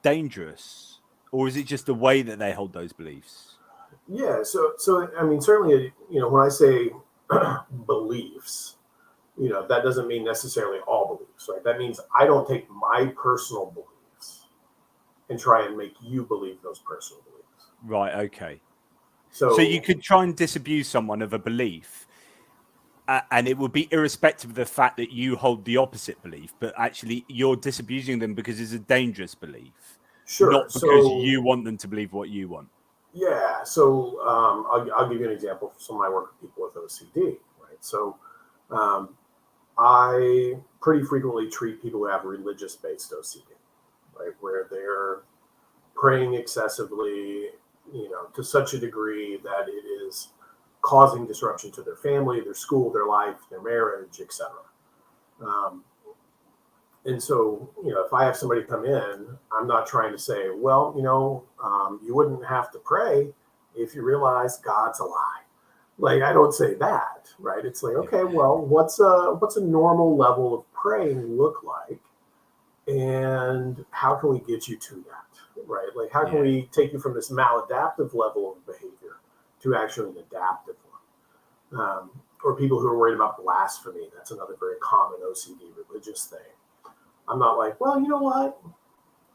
dangerous, or is it just the way that they hold those beliefs? Yeah. So I mean, certainly, when I say beliefs, that doesn't mean necessarily all beliefs, right? That means I don't take my personal beliefs and try and make you believe those personal beliefs. Right. Okay. So you could try and disabuse someone of a belief, and it would be irrespective of the fact that you hold the opposite belief, but actually you're disabusing them because it's a dangerous belief, not because you want them to believe what you want. Yeah. So I'll give you an example from some of my work with people with OCD, right? So I pretty frequently treat people who have religious-based OCD, right, where they're praying excessively, to such a degree that it is causing disruption to their family, their school, their life, their marriage, etc. And so, if I have somebody come in, I'm not trying to say, well, you wouldn't have to pray if you realize God's a lie. Like, I don't say that, right? It's like, okay, well, what's a normal level of praying look like? And how can we get you to that, right? Like, how can we take you from this maladaptive level of behavior to actually an adaptive one? Or people who are worried about blasphemy. That's another very common OCD religious thing. I'm not like, well, you know what?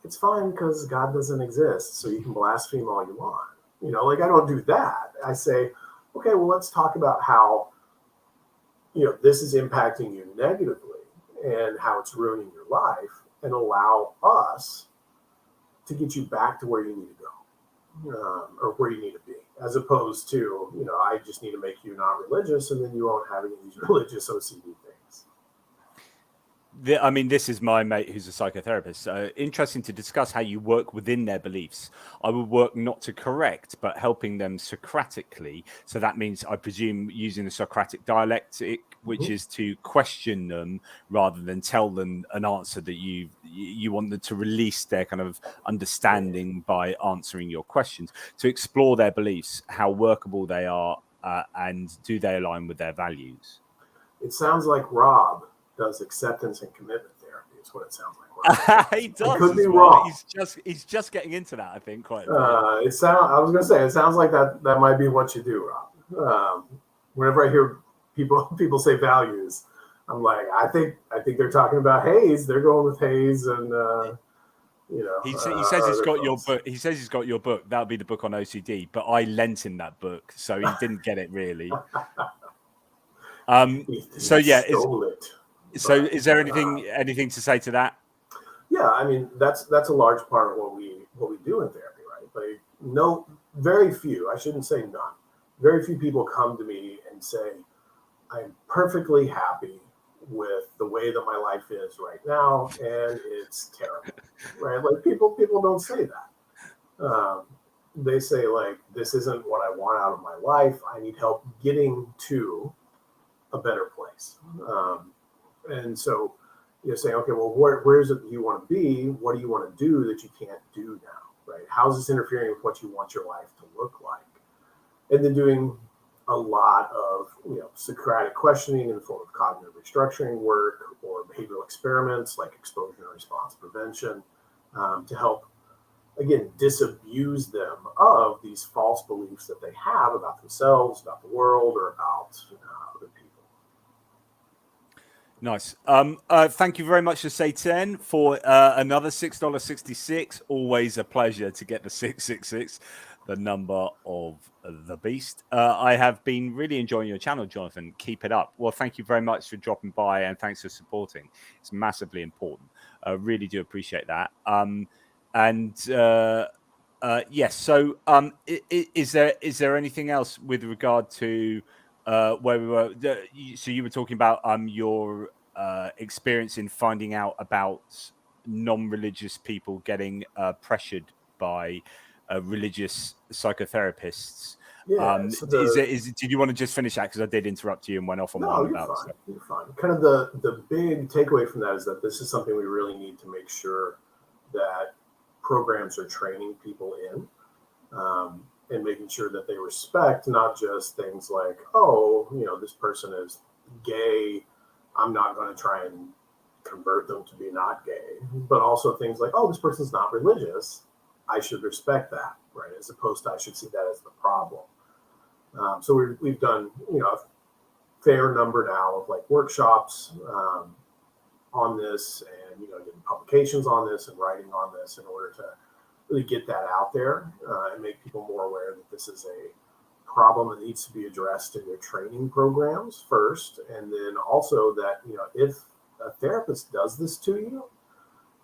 It's fine because God doesn't exist, so you can blaspheme all you want. Like I don't do that. I say, okay, well, let's talk about how, this is impacting you negatively and how it's ruining your life, and allow us to get you back to where you need to go, or where you need to be, as opposed to, I just need to make you not religious, and then you won't have any of these religious OCD things. I mean, this is my mate who's a psychotherapist. Interesting to discuss how you work within their beliefs. I would work not to correct, but helping them Socratically. So that means, I presume, using the Socratic dialectic, which is to question them rather than tell them an answer that you want them to release their kind of understanding by answering your questions, to explore their beliefs, how workable they are, and do they align with their values. It sounds like Rob does acceptance and commitment therapy. Is what it sounds like. He does. I could be wrong. He's just getting into that, I think, quite a bit. I was going to say, it sounds like that might be what you do, Rob. Whenever I hear people say values, I'm like, I think they're talking about Hayes. They're going with Hayes, and he says he's got your book. He says he's got your book. That'll be the book on OCD. But I lent him that book, so he didn't get it really. So yeah, So is there anything to say to that? Yeah, I mean, that's a large part of what we do in therapy, right? Like very few, I shouldn't say none, very few people come to me and say, I'm perfectly happy with the way that my life is right now, and it's terrible, right? Like people don't say that. They say, like, this isn't what I want out of my life. I need help getting to a better place. And so you're saying, okay, well, where is it that you want to be? What do you want to do that you can't do now, right? How's this interfering with what you want your life to look like? And then doing a lot of, Socratic questioning in the form of cognitive restructuring work or behavioral experiments like exposure and response prevention, to help, again, disabuse them of these false beliefs that they have about themselves, about the world, or about other people. Nice. Thank you very much to Satan for another $6.66. Always a pleasure to get the 666. the number of the beast. I have been really enjoying your channel, Jonathan. Keep it up. Well, thank you very much for dropping by, and thanks for supporting. It's massively important. I really do appreciate that. Yes. So, is there anything else with regard to where we were? So you were talking about your experience in finding out about non-religious people getting pressured by religious psychotherapists. Yeah. Did you want to just finish that? Because I did interrupt you and went off on No, one you're about fine. stuff. You're fine. Kind of the big takeaway from that is that this is something we really need to make sure that programs are training people in, and making sure that they respect not just things like, oh, this person is gay, I'm not going to try and convert them to be not gay, but also things like, oh, this person's not religious, I should respect that, right? As opposed to I should see that as the problem. So we've done, a fair number now of like workshops on this, and getting publications on this and writing on this in order to really get that out there and make people more aware that this is a problem that needs to be addressed in your training programs first, and then also that if a therapist does this to you,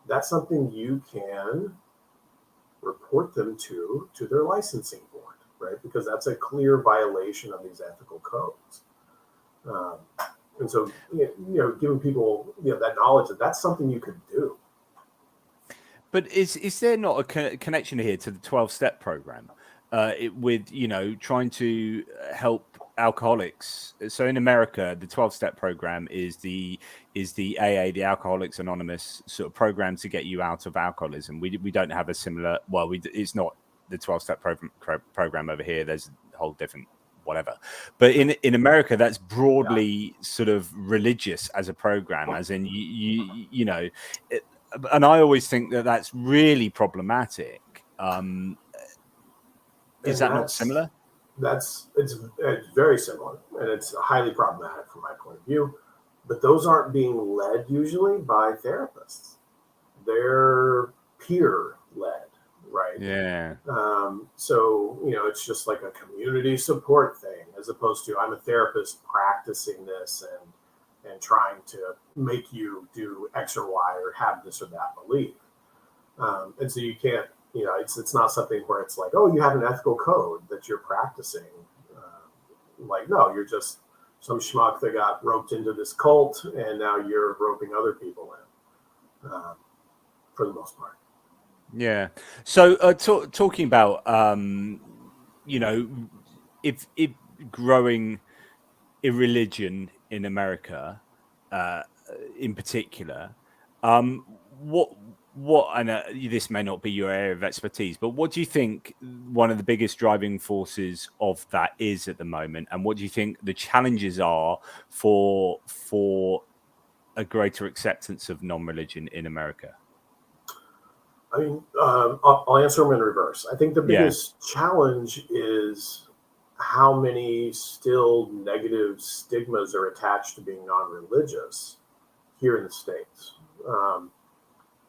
that's something you can report them to their licensing board, right? Because that's a clear violation of these ethical codes. And so, giving people that knowledge that that's something you could do. But is there not a connection here to the 12-step program with trying to help alcoholics? So in America, the 12-step program is the AA, the Alcoholics Anonymous sort of program to get you out of alcoholism. We don't have a similar. Well, it's not the 12-step program over here. There's a whole different whatever. But in America, that's broadly sort of religious as a program, as in and I always think that that's really problematic. Is that not similar? It's very similar, and it's highly problematic from my point of view. But those aren't being led usually by therapists; they're peer led, right? Yeah. So it's just like a community support thing, as opposed to I'm a therapist practicing this and trying to make you do X or Y or have this or that belief. And so you can't, it's not something where it's like, oh, you have an ethical code that you're practicing. No, you're just some schmuck that got roped into this cult, and now you're roping other people in, for the most part. Yeah. So talking about, if growing irreligion in America, in particular, what and this may not be your area of expertise, but what do you think one of the biggest driving forces of that is at the moment, and what do you think the challenges are for a greater acceptance of non-religion in America? I mean, I'll answer them in reverse. I think the biggest challenge is how many still negative stigmas are attached to being non-religious here in the States.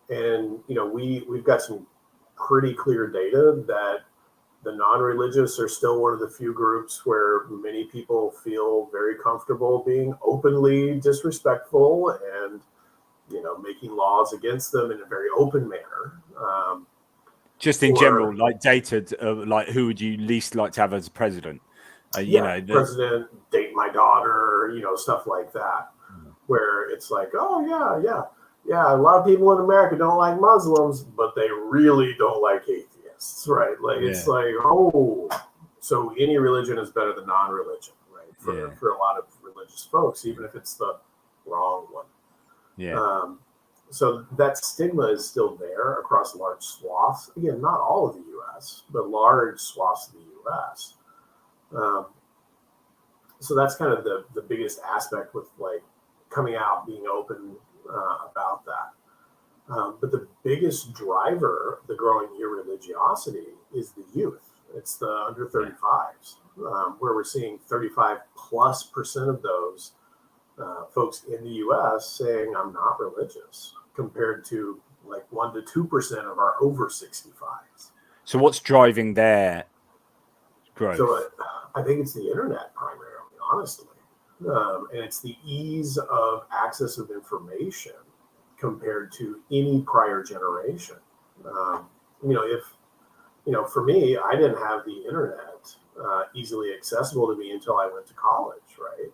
And we've got some pretty clear data that the non-religious are still one of the few groups where many people feel very comfortable being openly disrespectful and making laws against them in a very open manner. Just in general, like dated, like who would you least like to have as president? President, date my daughter, stuff like that, where it's like, oh yeah, a lot of people in America don't like Muslims, but they really don't like atheists, right? It's like, oh, so any religion is better than non-religion, right? For a lot of religious folks, even if it's the wrong one. So that stigma is still there across large swaths. Again, not all of the U.S., but large swaths of the U.S. So that's kind of the biggest aspect with like coming out, being open about that. But the biggest driver of the growing irreligiosity is the youth. It's the under 35s, where we're seeing 35+% of those folks in the U.S. saying I'm not religious, compared to like 1 to 2% of our over 65s. So what's driving their growth? So I think it's the internet primarily, honestly. And it's the ease of access of information compared to any prior generation. For me, I didn't have the internet easily accessible to me until I went to college, right?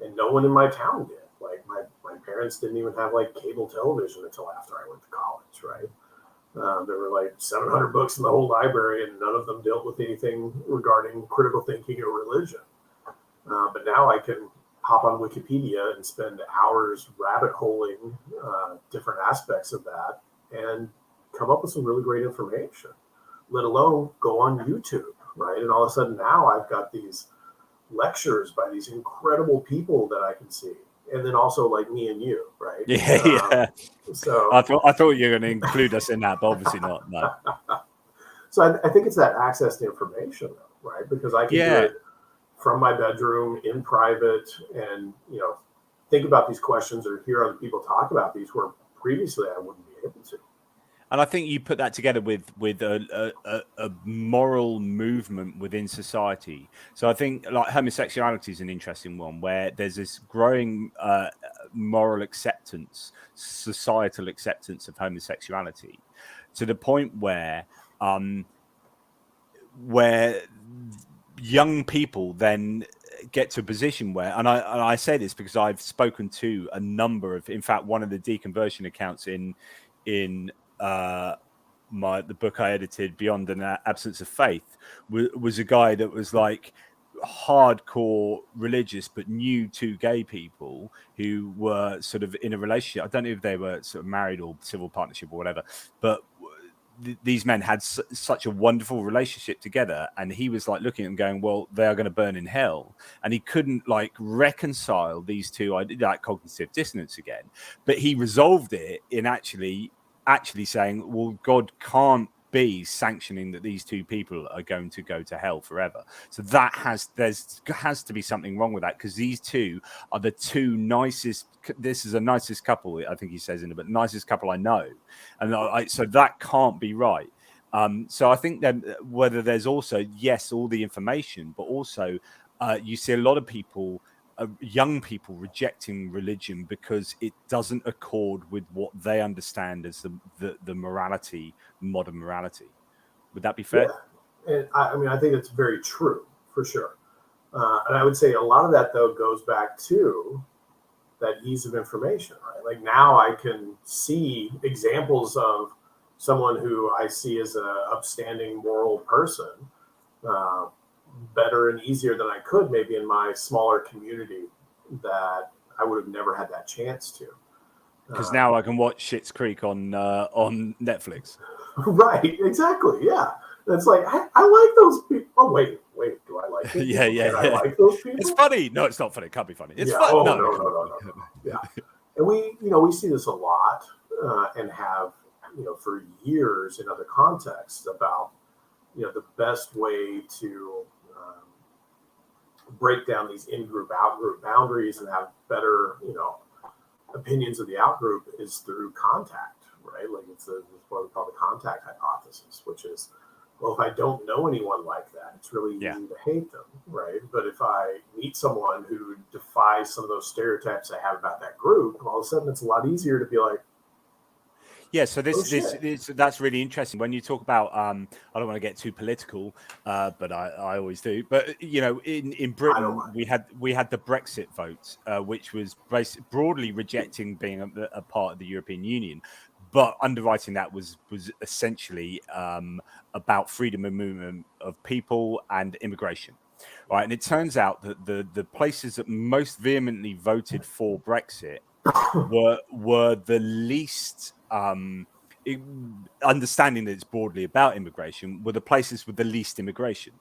And no one in my town did. Like my parents didn't even have like cable television until after I went to college, right? There were like 700 books in the whole library, and none of them dealt with anything regarding critical thinking or religion. But now I can hop on Wikipedia and spend hours rabbit holing different aspects of that and come up with some really great information, let alone go on YouTube, right? And all of a sudden now I've got these lectures by these incredible people that I can see. And then also like me and you, right? Yeah. So I thought you were going to include us in that, but obviously not. No. So I think it's that access to information, though, right? Because I can do it from my bedroom in private, and think about these questions or hear other people talk about these where previously I wouldn't be able to. And I think you put that together with a moral movement within society. So I think like homosexuality is an interesting one, where there's this growing moral acceptance, societal acceptance of homosexuality, to the point where young people then get to a position where, and I say this because I've spoken to a number of, in fact, one of the deconversion accounts in the book I edited, Beyond an Absence of Faith, was a guy that was like hardcore religious but knew two gay people who were sort of in a relationship. I don't know if they were sort of married or civil partnership or whatever, but these men had such a wonderful relationship together, and he was like looking at them going, well, they are going to burn in hell, and he couldn't like reconcile these two. I did that cognitive dissonance again, but he resolved it in actually saying, well, God can't be sanctioning that these two people are going to go to hell forever. So there has to be something wrong with that, because these two are the two nicest. This is the nicest couple, I think he says in it, but nicest couple I know, and so that can't be right. So I think that whether there's also all the information, but also you see a lot of people. Young people rejecting religion because it doesn't accord with what they understand as the morality, modern morality. Would that be fair? Yeah, and I think it's very true for sure. And I would say a lot of that though goes back to that ease of information, right? Like now I can see examples of someone who I see as an upstanding moral person better and easier than I could maybe in my smaller community that I would have never had that chance to. Because now I can watch Schitt's Creek on Netflix. Right, exactly. Yeah. It's like, I like those people. Oh, wait, do I like those people? Yeah. I like those people? It's funny. No, it's not funny. It can't be funny. It's yeah. fun. Oh, no. Yeah. And we see this a lot and have, for years in other contexts about, the best way to break down these in-group, out-group boundaries and have better, opinions of the out-group is through contact, right? Like it's what we call the contact hypothesis, which is, well, if I don't know anyone like that, it's really easy to hate them, right? But if I meet someone who defies some of those stereotypes I have about that group, all of a sudden it's a lot easier to be like, yeah, so that's really interesting. When you talk about, I don't want to get too political, but I always do. But in Britain, we had the Brexit vote, which was broadly rejecting being a part of the European Union, but underwriting that was essentially about freedom of movement of people and immigration, right? And it turns out that the places that most vehemently voted for Brexit were the least understanding that it's broadly about immigration, were the places with the least immigration,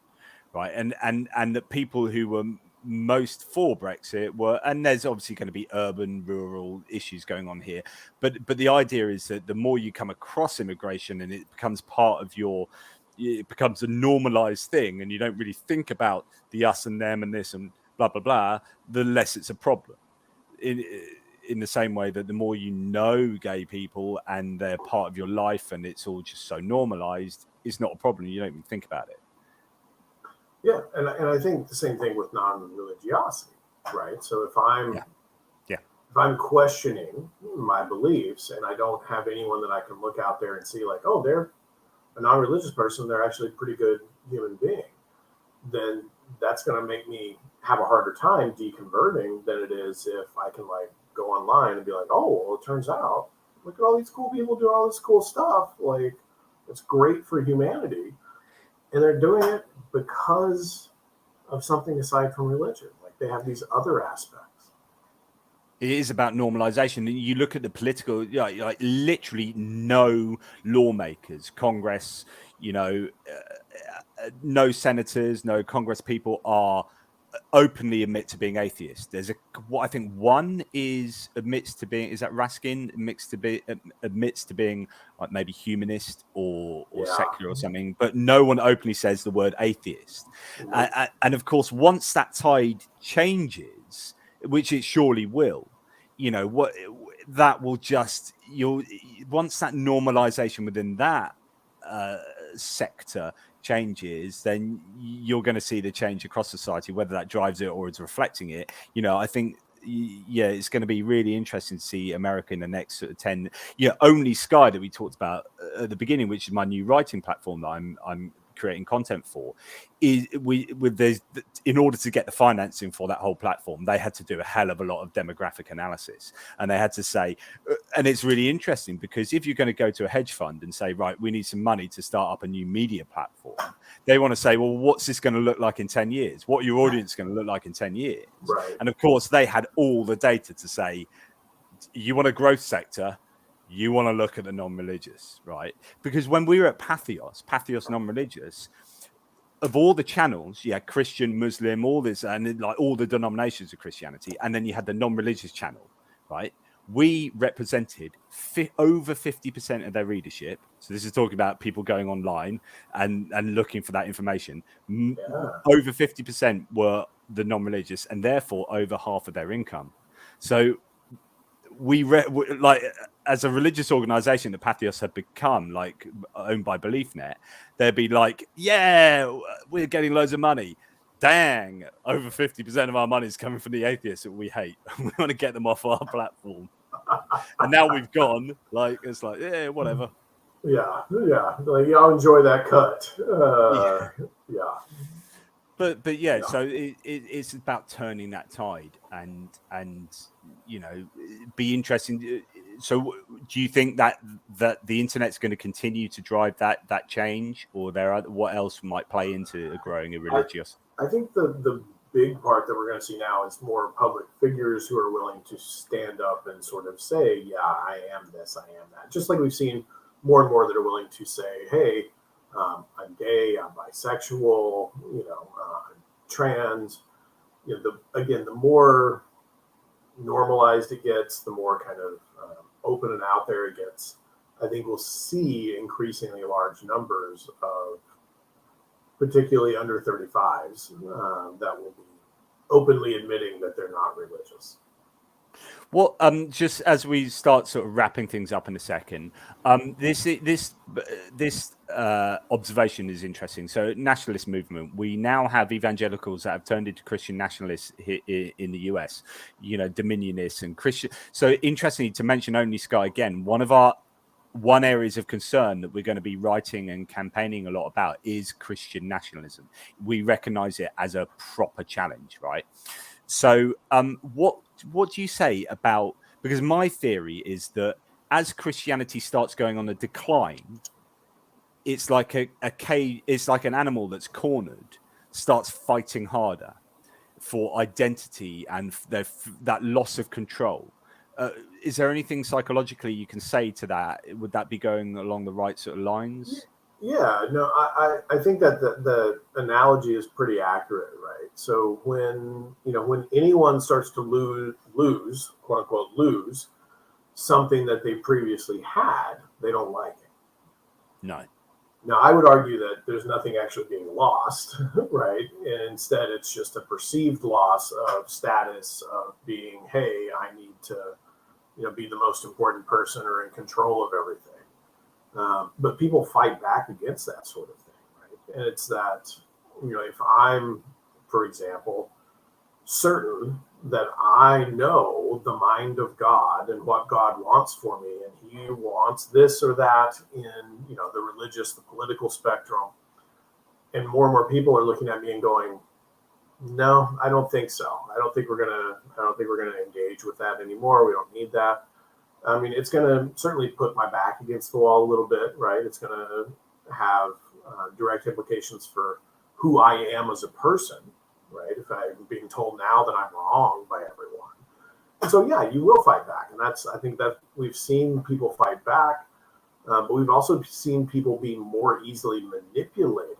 right? And the people who were most for Brexit were, and there's obviously going to be urban, rural issues going on here, but the idea is that the more you come across immigration and it becomes part of it becomes a normalized thing, and you don't really think about the us and them and this and blah blah blah, the less it's a problem. In the same way that the more you know gay people and they're part of your life and it's all just so normalized, it's not a problem. You don't even think about it. Yeah, and I think the same thing with non-religiosity, right? So Yeah. Yeah. if I'm questioning my beliefs and I don't have anyone that I can look out there and see like, oh, they're a non-religious person, they're actually a pretty good human being, then that's going to make me have a harder time deconverting than it is if I can like go online and be like, oh, well, it turns out, look at all these cool people doing all this cool stuff. Like, it's great for humanity. And they're doing it because of something aside from religion. Like, they have these other aspects. It is about normalization. You look at the political, like literally no lawmakers, Congress, no senators, no Congress people are openly admit to being atheist. There's what I think one is admits to being, is that Raskin admits to being like maybe humanist or Yeah. secular or something, but no one openly says the word atheist. Nope. And of course, once that tide changes, which it surely will, what that will just, once that normalization within that sector changes, then you're going to see the change across society, whether that drives it or is reflecting it. I think, yeah, it's going to be really interesting to see America in the next sort of 10. Only Sky that we talked about at the beginning, which is my new writing platform that I'm creating content for, is in order to get the financing for that whole platform, they had to do a hell of a lot of demographic analysis, and they had to say, and it's really interesting because if you're going to go to a hedge fund and say, right, we need some money to start up a new media platform, they want to say, well, what's this going to look like in 10 years? What are your audience going to look like in 10 years? Right. And of course, they had all the data to say, you want a growth sector, you want to look at the non-religious, right? Because when we were at Patheos non-religious, of all the channels, you had Christian, Muslim, all this, and like all the denominations of Christianity, and then you had the non-religious channel, right? We represented over 50% of their readership. So this is talking about people going online and looking for that information. Yeah. Over 50% were the non-religious, and therefore over half of their income. So like, as a religious organization that Patheos had become, like owned by BeliefNet, they'd be like, yeah, we're getting loads of money. Dang, over 50% of our money is coming from the atheists that we hate. We want to get them off our platform. And now we've gone, like, it's like, yeah, whatever. Yeah. Like, I'll enjoy that cut. Yeah. But yeah, so it's about turning that tide and be interesting. So do you think that the internet's going to continue to drive that change, or what else might play into growing a religious? I think the big part that we're going to see now is more public figures who are willing to stand up and sort of say, yeah, I am this, I am that. Just like we've seen more and more that are willing to say, hey, I'm gay, I'm bisexual, I'm trans. The more normalized it gets, the more kind of open and out there it gets. I think we'll see increasingly large numbers of particularly under 35s that will be openly admitting that they're not religious. Well, just as we start sort of wrapping things up in a second, this observation is interesting. So, nationalist movement. We now have evangelicals that have turned into Christian nationalists here in the US. Dominionists and Christian. So, interestingly, to mention Only Sky again, one areas of concern that we're going to be writing and campaigning a lot about is Christian nationalism. We recognize it as a proper challenge, right? So what do you say about, because my theory is that as Christianity starts going on a decline, it's like it's like an animal that's cornered starts fighting harder for identity and that loss of control. Is there anything psychologically you can say to that? Would that be going along the right sort of lines? Yeah, no, I think that the analogy is pretty accurate, right? So when anyone starts to lose, quote unquote, lose something that they previously had, they don't like it. No. Now, I would argue that there's nothing actually being lost, right? And instead, it's just a perceived loss of status of being, hey, I need to, be the most important person or in control of everything. But people fight back against that sort of thing, right? And it's that, if I'm, for example, certain that I know the mind of God and what God wants for me, and He wants this or that in, the religious, the political spectrum, and more people are looking at me and going, no, I don't think so. I don't think we're gonna engage with that anymore. We don't need that. I mean, it's gonna certainly put my back against the wall a little bit, right? It's gonna have direct implications for who I am as a person, right? If I'm being told now that I'm wrong by everyone. And so, yeah, you will fight back. And I think that we've seen people fight back, but we've also seen people be more easily manipulated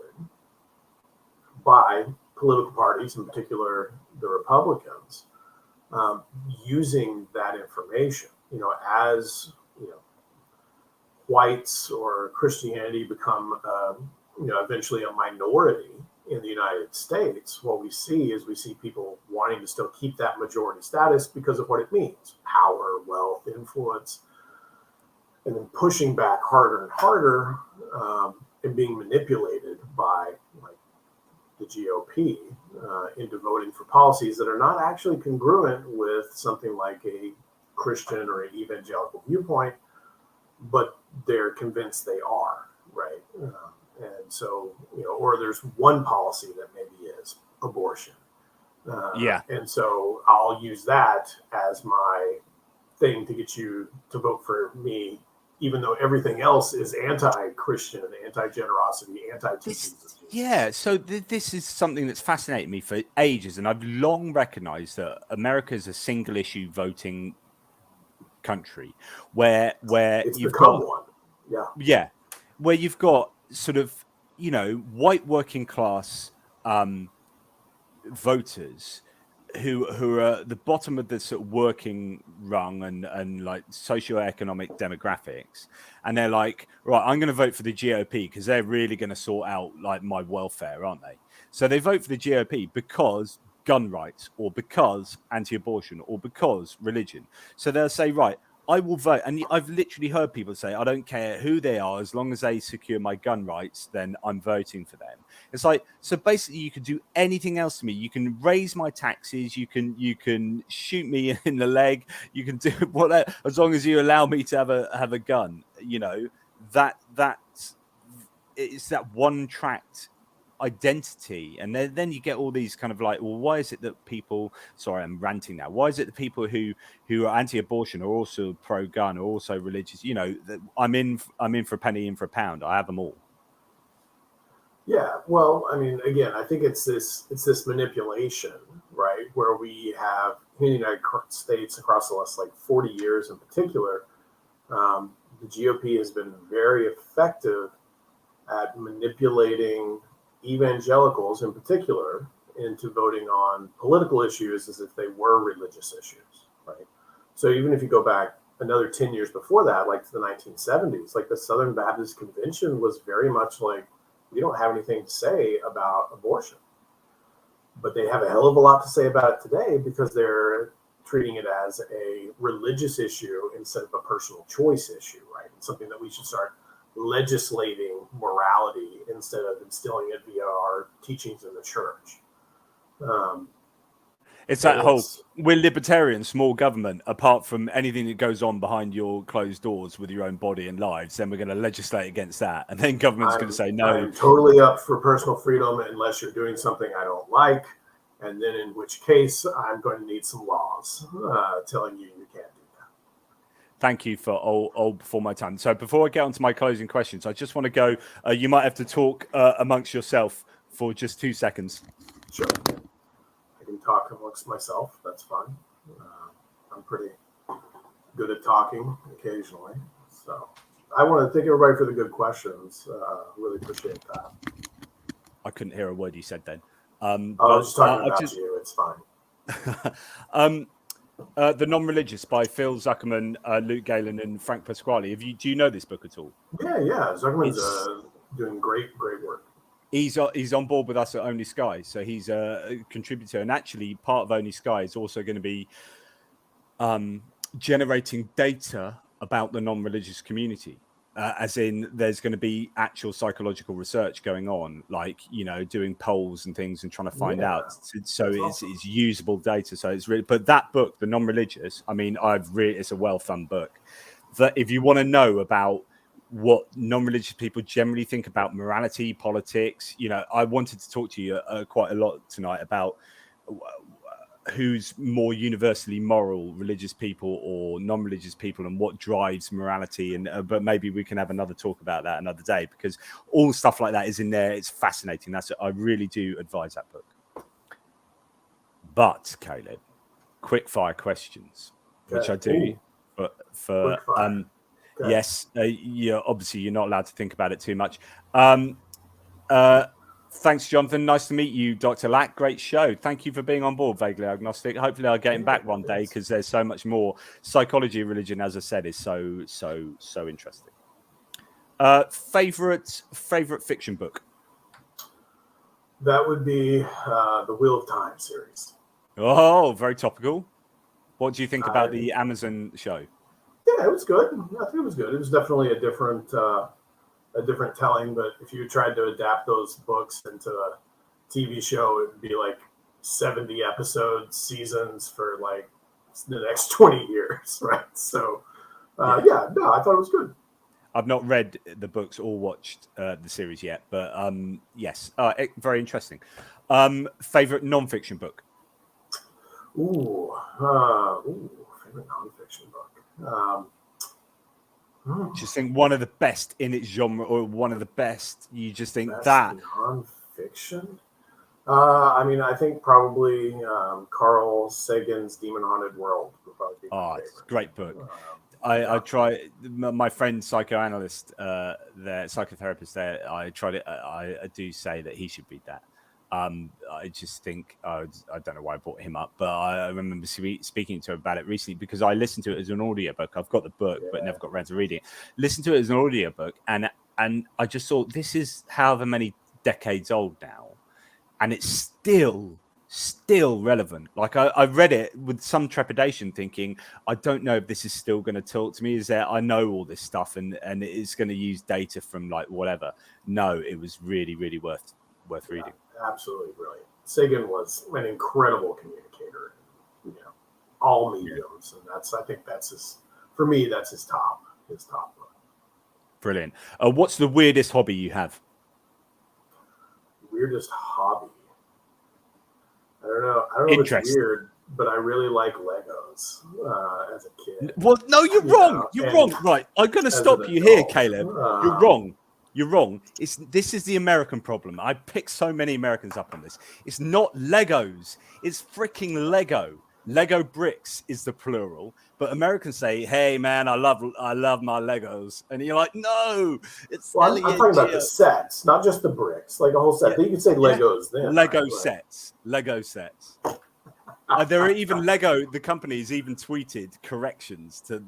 by political parties, in particular the Republicans, using that information, as, whites or Christianity become, eventually a minority in the United States. What we see people wanting to still keep that majority status because of what it means: power, wealth, influence, and then pushing back harder and harder, and being manipulated by the GOP into voting for policies that are not actually congruent with something like a Christian or an evangelical viewpoint, but they're convinced they are, right? And so, or there's one policy that maybe is abortion. And so I'll use that as my thing to get you to vote for me, even though everything else is anti-Christian, anti-generosity, anti-teachings. Yeah, so this is something that's fascinated me for ages, and I've long recognized that America is a single issue voting country where it's you've become got one. Yeah, where you've got sort of, white working class voters who are at the bottom of the sort of working rung and like socioeconomic demographics, and they're like, right, I'm going to vote for the GOP because they're really going to sort out like my welfare, aren't they? So they vote for the GOP because gun rights, or because anti-abortion, or because religion. So they'll say, right, I will vote. And I've literally heard people say, I don't care who they are, as long as they secure my gun rights, then I'm voting for them. It's like, so basically you can do anything else to me. You can raise my taxes. You can shoot me in the leg. You can do whatever, as long as you allow me to have a gun. That's it's that one tracked identity. And then you get all these kind of like, well, why is it that people, sorry, I'm ranting now, why is it that people who are anti-abortion are also pro-gun, or also religious, I'm in for a penny, in for a pound, I have them all? Yeah, well, I mean, again, I think it's this manipulation, right, where we have in the United States across the last 40 years in particular, the GOP has been very effective at manipulating evangelicals in particular into voting on political issues as if they were religious issues, right? So even if you go back another 10 years before that, like to the 1970s, like the Southern Baptist Convention was very much like, we don't have anything to say about abortion. But they have a hell of a lot to say about it today because they're treating it as a religious issue instead of a personal choice issue, right? It's something that we should start legislating morality instead of instilling it via our teachings in the church. It's that whole, we're libertarian, small government, apart from anything that goes on behind your closed doors with your own body and lives, then we're going to legislate against that. And then government's going to say, no. I'm totally up for personal freedom unless you're doing something I don't like. And then in which case, I'm going to need some laws telling you can't do that. Thank you for all before my time. So before I get on to my closing questions, I just want to go, you might have to talk amongst yourself for just 2 seconds. Sure. I can talk amongst myself. That's fine. I'm pretty good at talking occasionally. So I want to thank everybody for the good questions. Really appreciate that. I couldn't hear a word you said then. I was just talking about you. It's fine. The Non-Religious by Phil Zuckerman, Luke Galen, and Frank Pasquale. Do you know this book at all? Yeah. Zuckerman's doing great work. He's on board with us at Only Sky, so he's a contributor, and actually part of Only Sky is also going to be generating data about the non-religious community. as in there's going to be actual psychological research going on, like, doing polls and things and trying to find out. So it's usable data. So it's really, but that book, The Non-Religious, I mean, it's a well-thumbed book that if you want to know about what non-religious people generally think about morality, politics, I wanted to talk to you quite a lot tonight about who's more universally moral, religious people or non-religious people, and what drives morality. And but maybe we can have another talk about that another day, because all stuff like that is in there. It's fascinating. I really do advise that book. But Caleb, quick fire questions, which I do for okay. Yes, obviously you're not allowed to think about it too much. Thanks, Jonathan. Nice to meet you, Dr. Lack. Great show. Thank you for being on board, Vaguely Agnostic. Hopefully I'll get him back one day, because there's so much more. Psychology of religion, as I said, is so interesting. Favorite fiction book? That would be the Wheel of Time series. Oh, very topical. What do you think about the Amazon show? Yeah, it was good. I think it was good. It was definitely a different telling, but if you tried to adapt those books into a TV show, it would be like 70 episode seasons for like the next 20 years, right? So, I thought it was good. I've not read the books or watched the series yet, but yes, very interesting. Favorite non-fiction book? Favorite non-fiction book. Just think one of the best in its genre, or one of the best. You just think best that non-fiction. I mean, I think probably Carl Sagan's Demon Haunted World would probably be my favorite. It's a great book. I try. My friend psychoanalyst, their psychotherapist there. I tried it. I do say that he should read that. I just think I don't know why I brought him up, but I remember speaking to him about it recently, because I listened to it as an audiobook. I've got the book, but never got around to reading it. Listened to it as an audiobook, and I just thought, this is however many decades old now, and it's still relevant. Like I read it with some trepidation, thinking, I don't know if this is still going to talk to me. Is there? I know all this stuff, and it's going to use data from like whatever. No, it was really worth reading. Absolutely brilliant. Sagan was an incredible communicator, all mediums, and I think that's his top book. Brilliant. What's the weirdest hobby you have? Weirdest hobby? I don't know if it's weird, but I really like Legos as a kid. Well, no, you're wrong. You're wrong. Right, I'm going to stop you here, Caleb. You're wrong. You're wrong. This is the American problem. I pick so many Americans up on this. It's not Legos. It's freaking Lego. Lego bricks is the plural, but Americans say, "Hey, man, I love my Legos," and you're like, "No, it's." Well, I'm talking about the sets, not just the bricks, like a whole set. You can say Legos then. Lego sets. Lego sets. There are even Lego. The company's even tweeted corrections to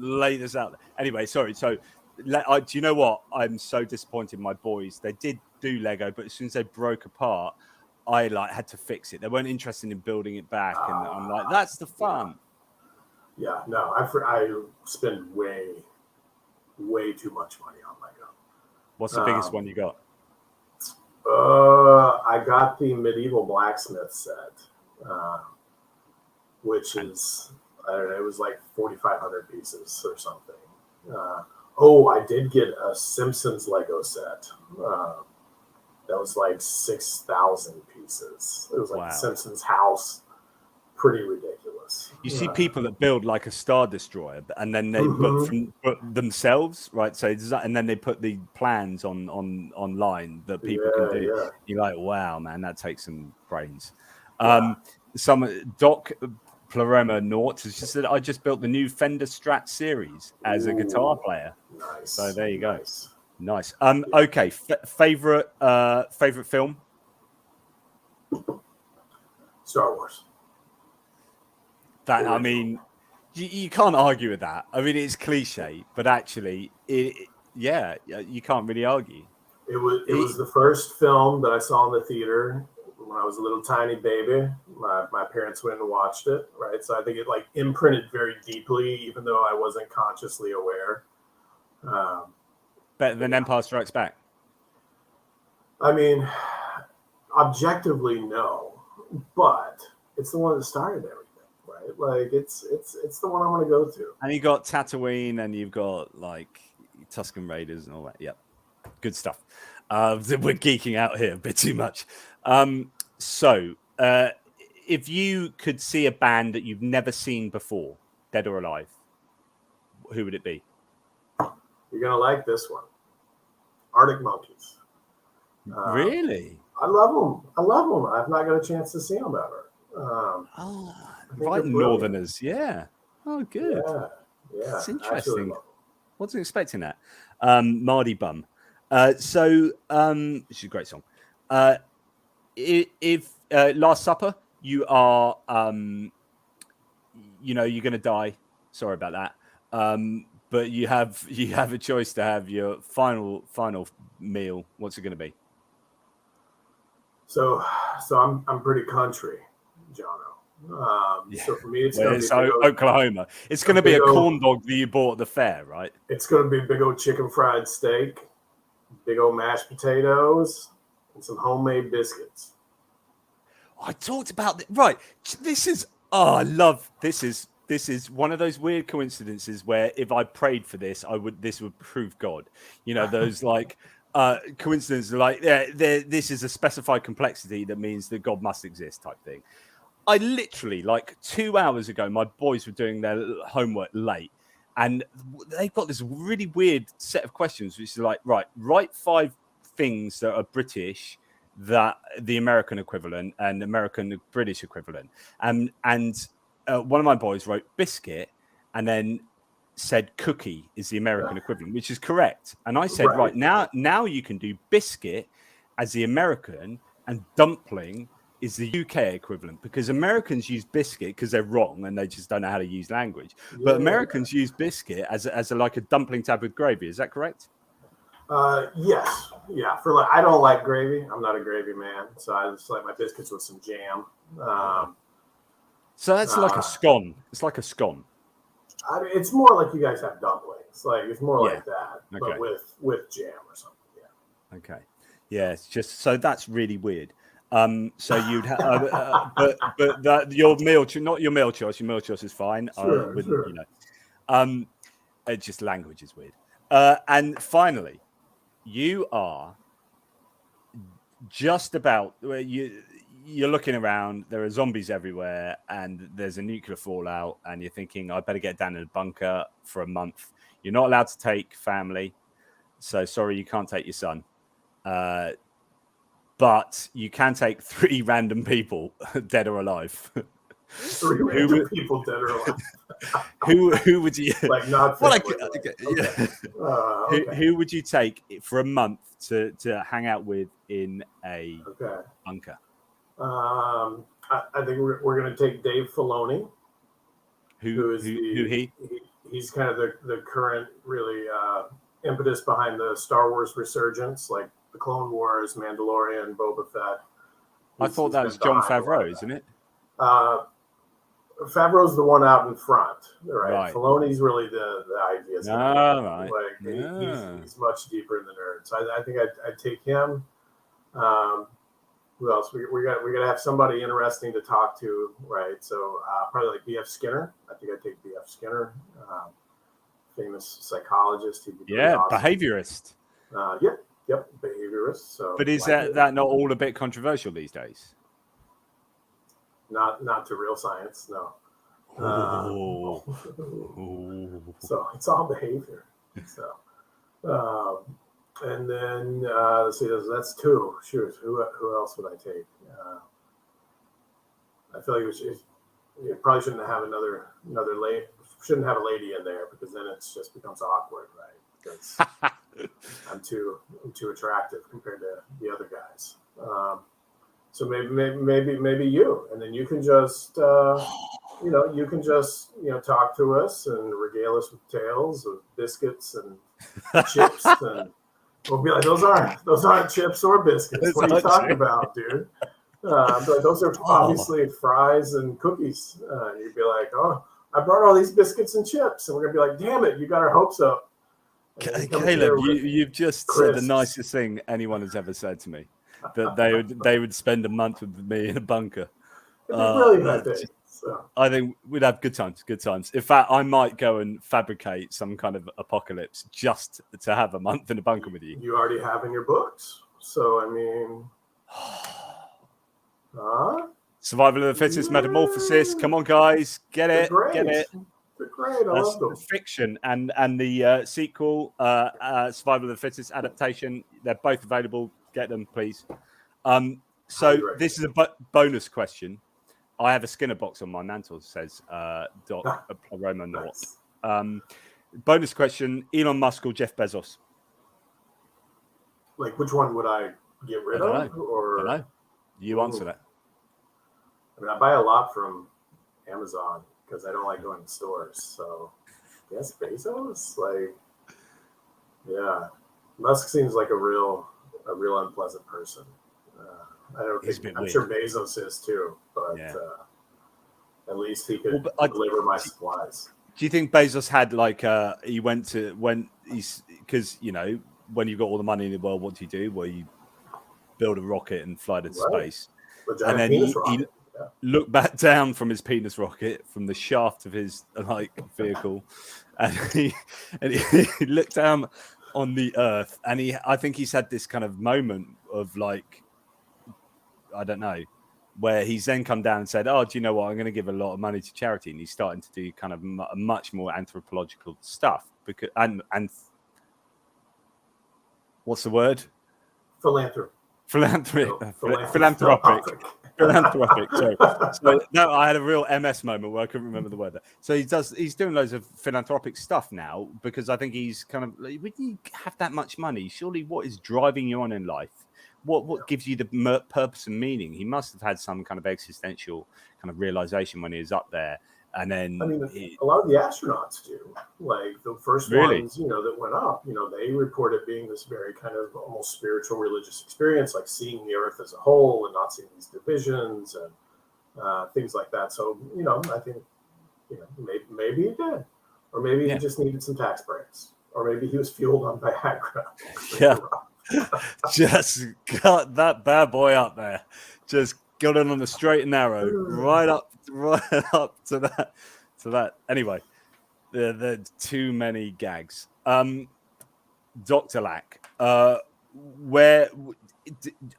lay this out. Anyway, sorry. So. Do you know what? I'm so disappointed in my boys. They did do Lego, but as soon as they broke apart, I had to fix it. They weren't interested in building it back, and I'm like, that's the fun. Yeah, no, I spend way too much money on Lego. What's the biggest one you got? I got the medieval blacksmith set, which is, I don't know, it was like 4,500 pieces or something. I did get a Simpsons Lego set. That was like 6,000 pieces. It was like the Simpsons house. Pretty ridiculous. You see people that build like a Star Destroyer, and then they put themselves, right? So and then they put the plans online that people can do. Yeah. You're like, wow, man, that takes some brains. Some Doc Pleroma Nort has just said, I just built the new Fender Strat series as a guitar player. Nice. So there you go. Nice. Okay. Favorite film? Star Wars. That, I mean, you can't argue with that. I mean, it's cliche, but actually, you can't really argue. It was the first film that I saw in the theater when I was a little tiny baby. My parents went and watched it, right? So I think it imprinted very deeply, even though I wasn't consciously aware. Better than Empire Strikes Back. I mean, objectively, no, but it's the one that started everything, right? Like it's the one I'm going to go to. And you got Tatooine, and you've got like Tusken Raiders and all that. Yep, good stuff. We're geeking out here a bit too much. So, if you could see a band that you've never seen before, dead or alive, who would it be? You're going to like this one. Arctic Monkeys. Really? I love them. I've not got a chance to see them ever. Right, Northerners. Yeah. Oh, good. Yeah. It's interesting. Wasn't expecting that. Mardy Bum. Which is a great song. If Last Supper, you are, you're going to die. Sorry about that. But you have a choice to have your final meal. What's it going to be? So I'm pretty country, Jono. So for me, it's going to be Oklahoma. It's going to be a corn dog that you bought at the fair, right? It's going to be big old chicken fried steak, big old mashed potatoes, and some homemade biscuits. I talked about right. This is I love this is one of those weird coincidences where if I prayed for this, this would prove God. Those like coincidences like this is a specified complexity that means that God must exist type thing. I literally, like 2 hours ago, my boys were doing their homework late, and they've got this really weird set of questions, which is like, right, write 5 things that are British, that the American equivalent and American British equivalent. And one of my boys wrote biscuit and then said cookie is the American equivalent, which is correct. And I said, right, now you can do biscuit as the American and dumpling is the UK equivalent, because Americans use biscuit because they're wrong and they just don't know how to use language. But Americans use biscuit as like a dumpling tab with gravy. Is that correct? Yes. Yeah. I don't like gravy. I'm not a gravy man. So I just like my biscuits with some jam. So that's like a scone. It's like a scone. I mean, it's more like you guys have dumplings. Like it's more like that, but with jam or something. Yeah. Okay. Yeah. It's just so that's really weird. So you'd have, but your meal, not your meal choice. Your meal choice is fine. Sure. It's just language is weird. And finally, you are just about where you're looking around. There are zombies everywhere, and there's a nuclear fallout. And you're thinking, I better get down in a bunker for a month. You're not allowed to take family, so sorry, you can't take your son. But you can take 3 random people, dead or alive. 3 random people, dead or alive. Who would you like? Not well, okay. Who would you take for a month to hang out with in a bunker? I think we're going to take Dave Filoni. He's kind of the current really impetus behind the Star Wars resurgence, like the Clone Wars, Mandalorian, Boba Fett. I thought that was Jon Favreau, isn't it? Favreau's the one out in front, right? Filoni's really the ideas. He's much deeper in the nerd. So I think I'd take him. Who else? We got to have somebody interesting to talk to, right? So probably like B.F. Skinner. I think I'd take B.F. Skinner, famous psychologist. He'd be awesome. Behaviorist. Yep, behaviorist. So, but is that not all a bit controversial these days? Not to real science, no. So it's all behavior. So, and then let's see, that's 2. Shoot, who else would I take? I feel like you probably shouldn't have another lady. Shouldn't have a lady in there, because then it just becomes awkward, right? Because I'm too attractive compared to the other guys. So maybe you, and then you can just talk to us and regale us with tales of biscuits and chips, and we'll be like, those aren't chips or biscuits. What are you talking about, dude? But those are obviously fries and cookies. You'd be like, oh, I brought all these biscuits and chips, and we're gonna be like, damn it, you got our hopes up. Caleb, you've just said the nicest thing anyone has ever said to me. That they would spend a month with me in a bunker. I think we'd have good times. Good times. In fact, I might go and fabricate some kind of apocalypse just to have a month in a bunker with you. You already have in your books, so I mean, Survival of the Fittest, Metamorphosis. Come on, guys, get it. They're great. I love them. Fiction and the sequel, Survival of the Fittest adaptation. They're both available. Get them, please. So this is a bonus question. I have a Skinner box on my mantle, says Doc Roma Nort. Bonus question: Elon Musk or Jeff Bezos? Like, which one would I get rid of? I don't know. You answer that. I mean, I buy a lot from Amazon because I don't like going to stores. So, yes, Bezos. Like, yeah, Musk seems like a real unpleasant person. I don't think. I'm sure Bezos is too, but at least he could deliver my supplies. Do you think Bezos had like because when you've got all the money in the world, what do? Well, you build a rocket and fly to space, and then he looked back down from his penis rocket from the shaft of his vehicle, and he looked down on the earth, and I think he's had this kind of moment of like, I don't know, where he's then come down and said, "Oh, do you know what? I'm going to give a lot of money to charity," and he's starting to do kind of much more anthropological stuff because and what's the word? Philanthropic. So no, I had a real MS moment where I couldn't remember the word there. So he's doing loads of philanthropic stuff now because I think he's kind of like, when you have that much money, surely what is driving you on in life? What gives you the purpose and meaning? He must have had some kind of existential kind of realization when he was up there. And then a lot of the astronauts do. Like the first ones, that went up, they reported being this very kind of almost spiritual, religious experience, like seeing the Earth as a whole and not seeing these divisions and things like that. So, I think, maybe he did, or maybe he just needed some tax breaks, or maybe he was fueled on Viagra. Yeah, just got that bad boy up there. Just got it on the straight and narrow, right up to that. Anyway, there are too many gags. Dr. Lack, where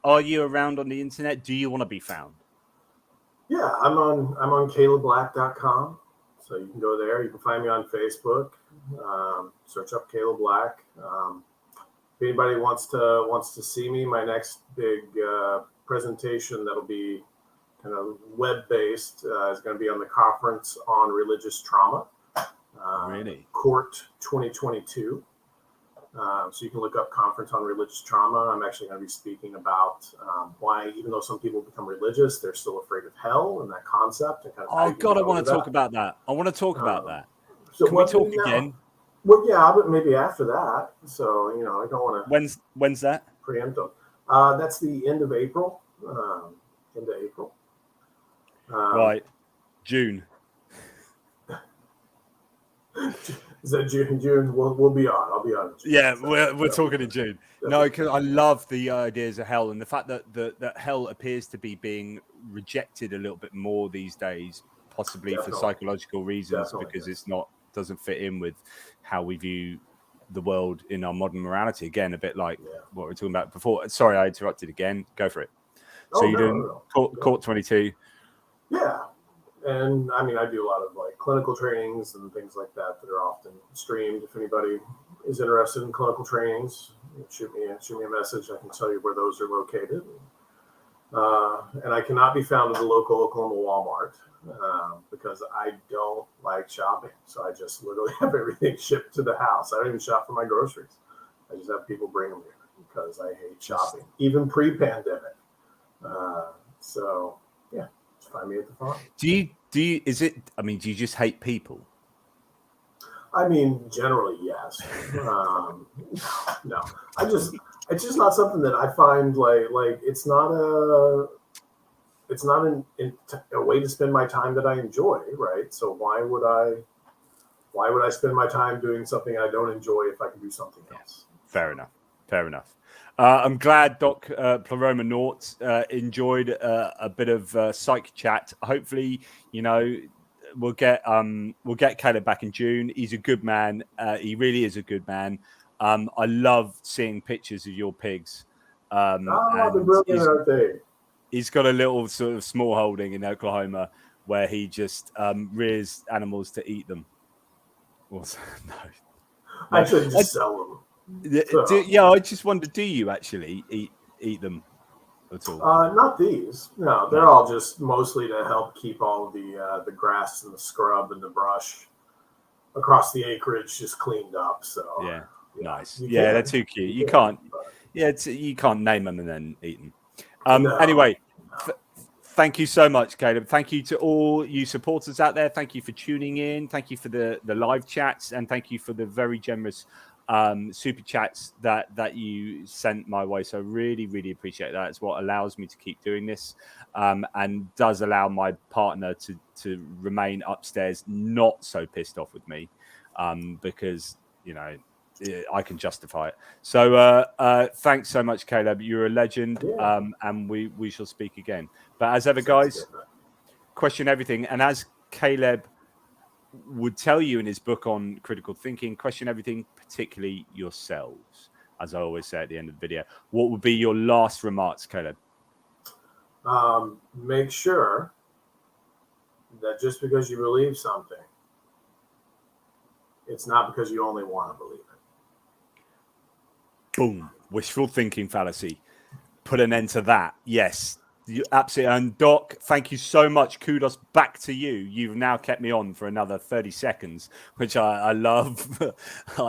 are you around on the internet? Do you want to be found? Yeah, I'm on CalebBlack.com, so you can go there. You can find me on Facebook. Search up Caleb Black. If anybody wants to see me, my next big presentation that'll be kind of web-based is going to be on the Conference on Religious Trauma. Really? Court 2022. So you can look up Conference on Religious Trauma. I'm actually going to be speaking about why, even though some people become religious, they're still afraid of hell and that concept. And kind of oh God, I want to talk about that. I want to talk about that. So can we talk again? Well, yeah, but maybe after that. So I don't want to. When's that? Preempt them. That's the end of April. Right, June. Is that June? We'll be on. I'll be on. Yeah, we're talking in June. No, because I love the ideas of hell and the fact that hell appears to be being rejected a little bit more these days, possibly for psychological reasons, because it's doesn't fit in with how we view the world in our modern morality. Again, a bit like what we were talking about before. Sorry, I interrupted again. Go for it. So you're doing Court 22. Yeah. And I do a lot of like clinical trainings and things like that are often streamed. If anybody is interested in clinical trainings, shoot me a message. I can tell you where those are located. And I cannot be found at the local Oklahoma Walmart because I don't like shopping. So I just literally have everything shipped to the house. I don't even shop for my groceries. I just have people bring them here because I hate shopping, even pre-pandemic. So yeah. Find me at the farm. Do you just hate people? Generally, yes. No. It's just not something that I find like it's not a way to spend my time that I enjoy, right? So why would I why would I spend my time doing something I don't enjoy if I can do something else? Fair enough. Fair enough. I'm glad Doc Pleroma Naut enjoyed a bit of psych chat. Hopefully, you know, we'll get Caleb back in June. He's a good man. He really is a good man. I love seeing pictures of your pigs. They're brilliant, aren't they? He's got a little sort of small holding in Oklahoma where he just rears animals to eat them. No. I should just sell them. I just wonder, do you actually eat them at all? Not these. No, they're all just mostly to help keep all of the grass and the scrub and the brush across the acreage just cleaned up. So yeah. Nice. Yeah, they're too cute. You can't name them and then eat them. Anyway, thank you so much, Caleb. Thank you to all you supporters out there. Thank you for tuning in. Thank you for the live chats, and thank you for the very generous super chats that you sent my way. So really, really appreciate that. It's what allows me to keep doing this, and does allow my partner to remain upstairs, not so pissed off with me, because I can justify it. So thanks so much, Caleb. You're a legend, and we shall speak again. But as ever, guys, question everything. And as Caleb would tell you in his book on critical thinking, question everything, particularly yourselves, as I always say at the end of the video. What would be your last remarks, Caleb? Make sure that just because you believe something, it's not because you only want to believe it. Boom. Wishful thinking fallacy. Put an end to that. Yes. You absolutely. And Doc, thank you so much. Kudos back to you. You've now kept me on for another 30 seconds, which I love.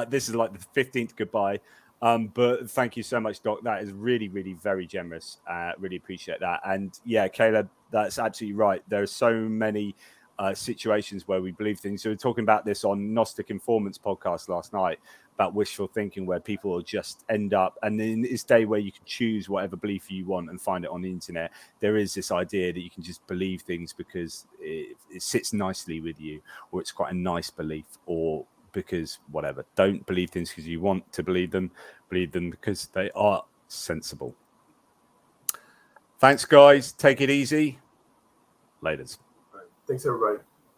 This is like the 15th goodbye. But thank you so much, Doc. That is really, really very generous. Really appreciate that. And yeah, Caleb, that's absolutely right. There are so many situations where we believe things. So we were talking about this on Gnostic Informants podcast last night about wishful thinking, where people will just end up, and in this day where you can choose whatever belief you want and find it on the internet, there is this idea that you can just believe things because it sits nicely with you, or it's quite a nice belief, or because whatever. Don't believe things because you want to believe them because they are sensible. Thanks, guys. Take it easy. Laters. Thanks, everybody.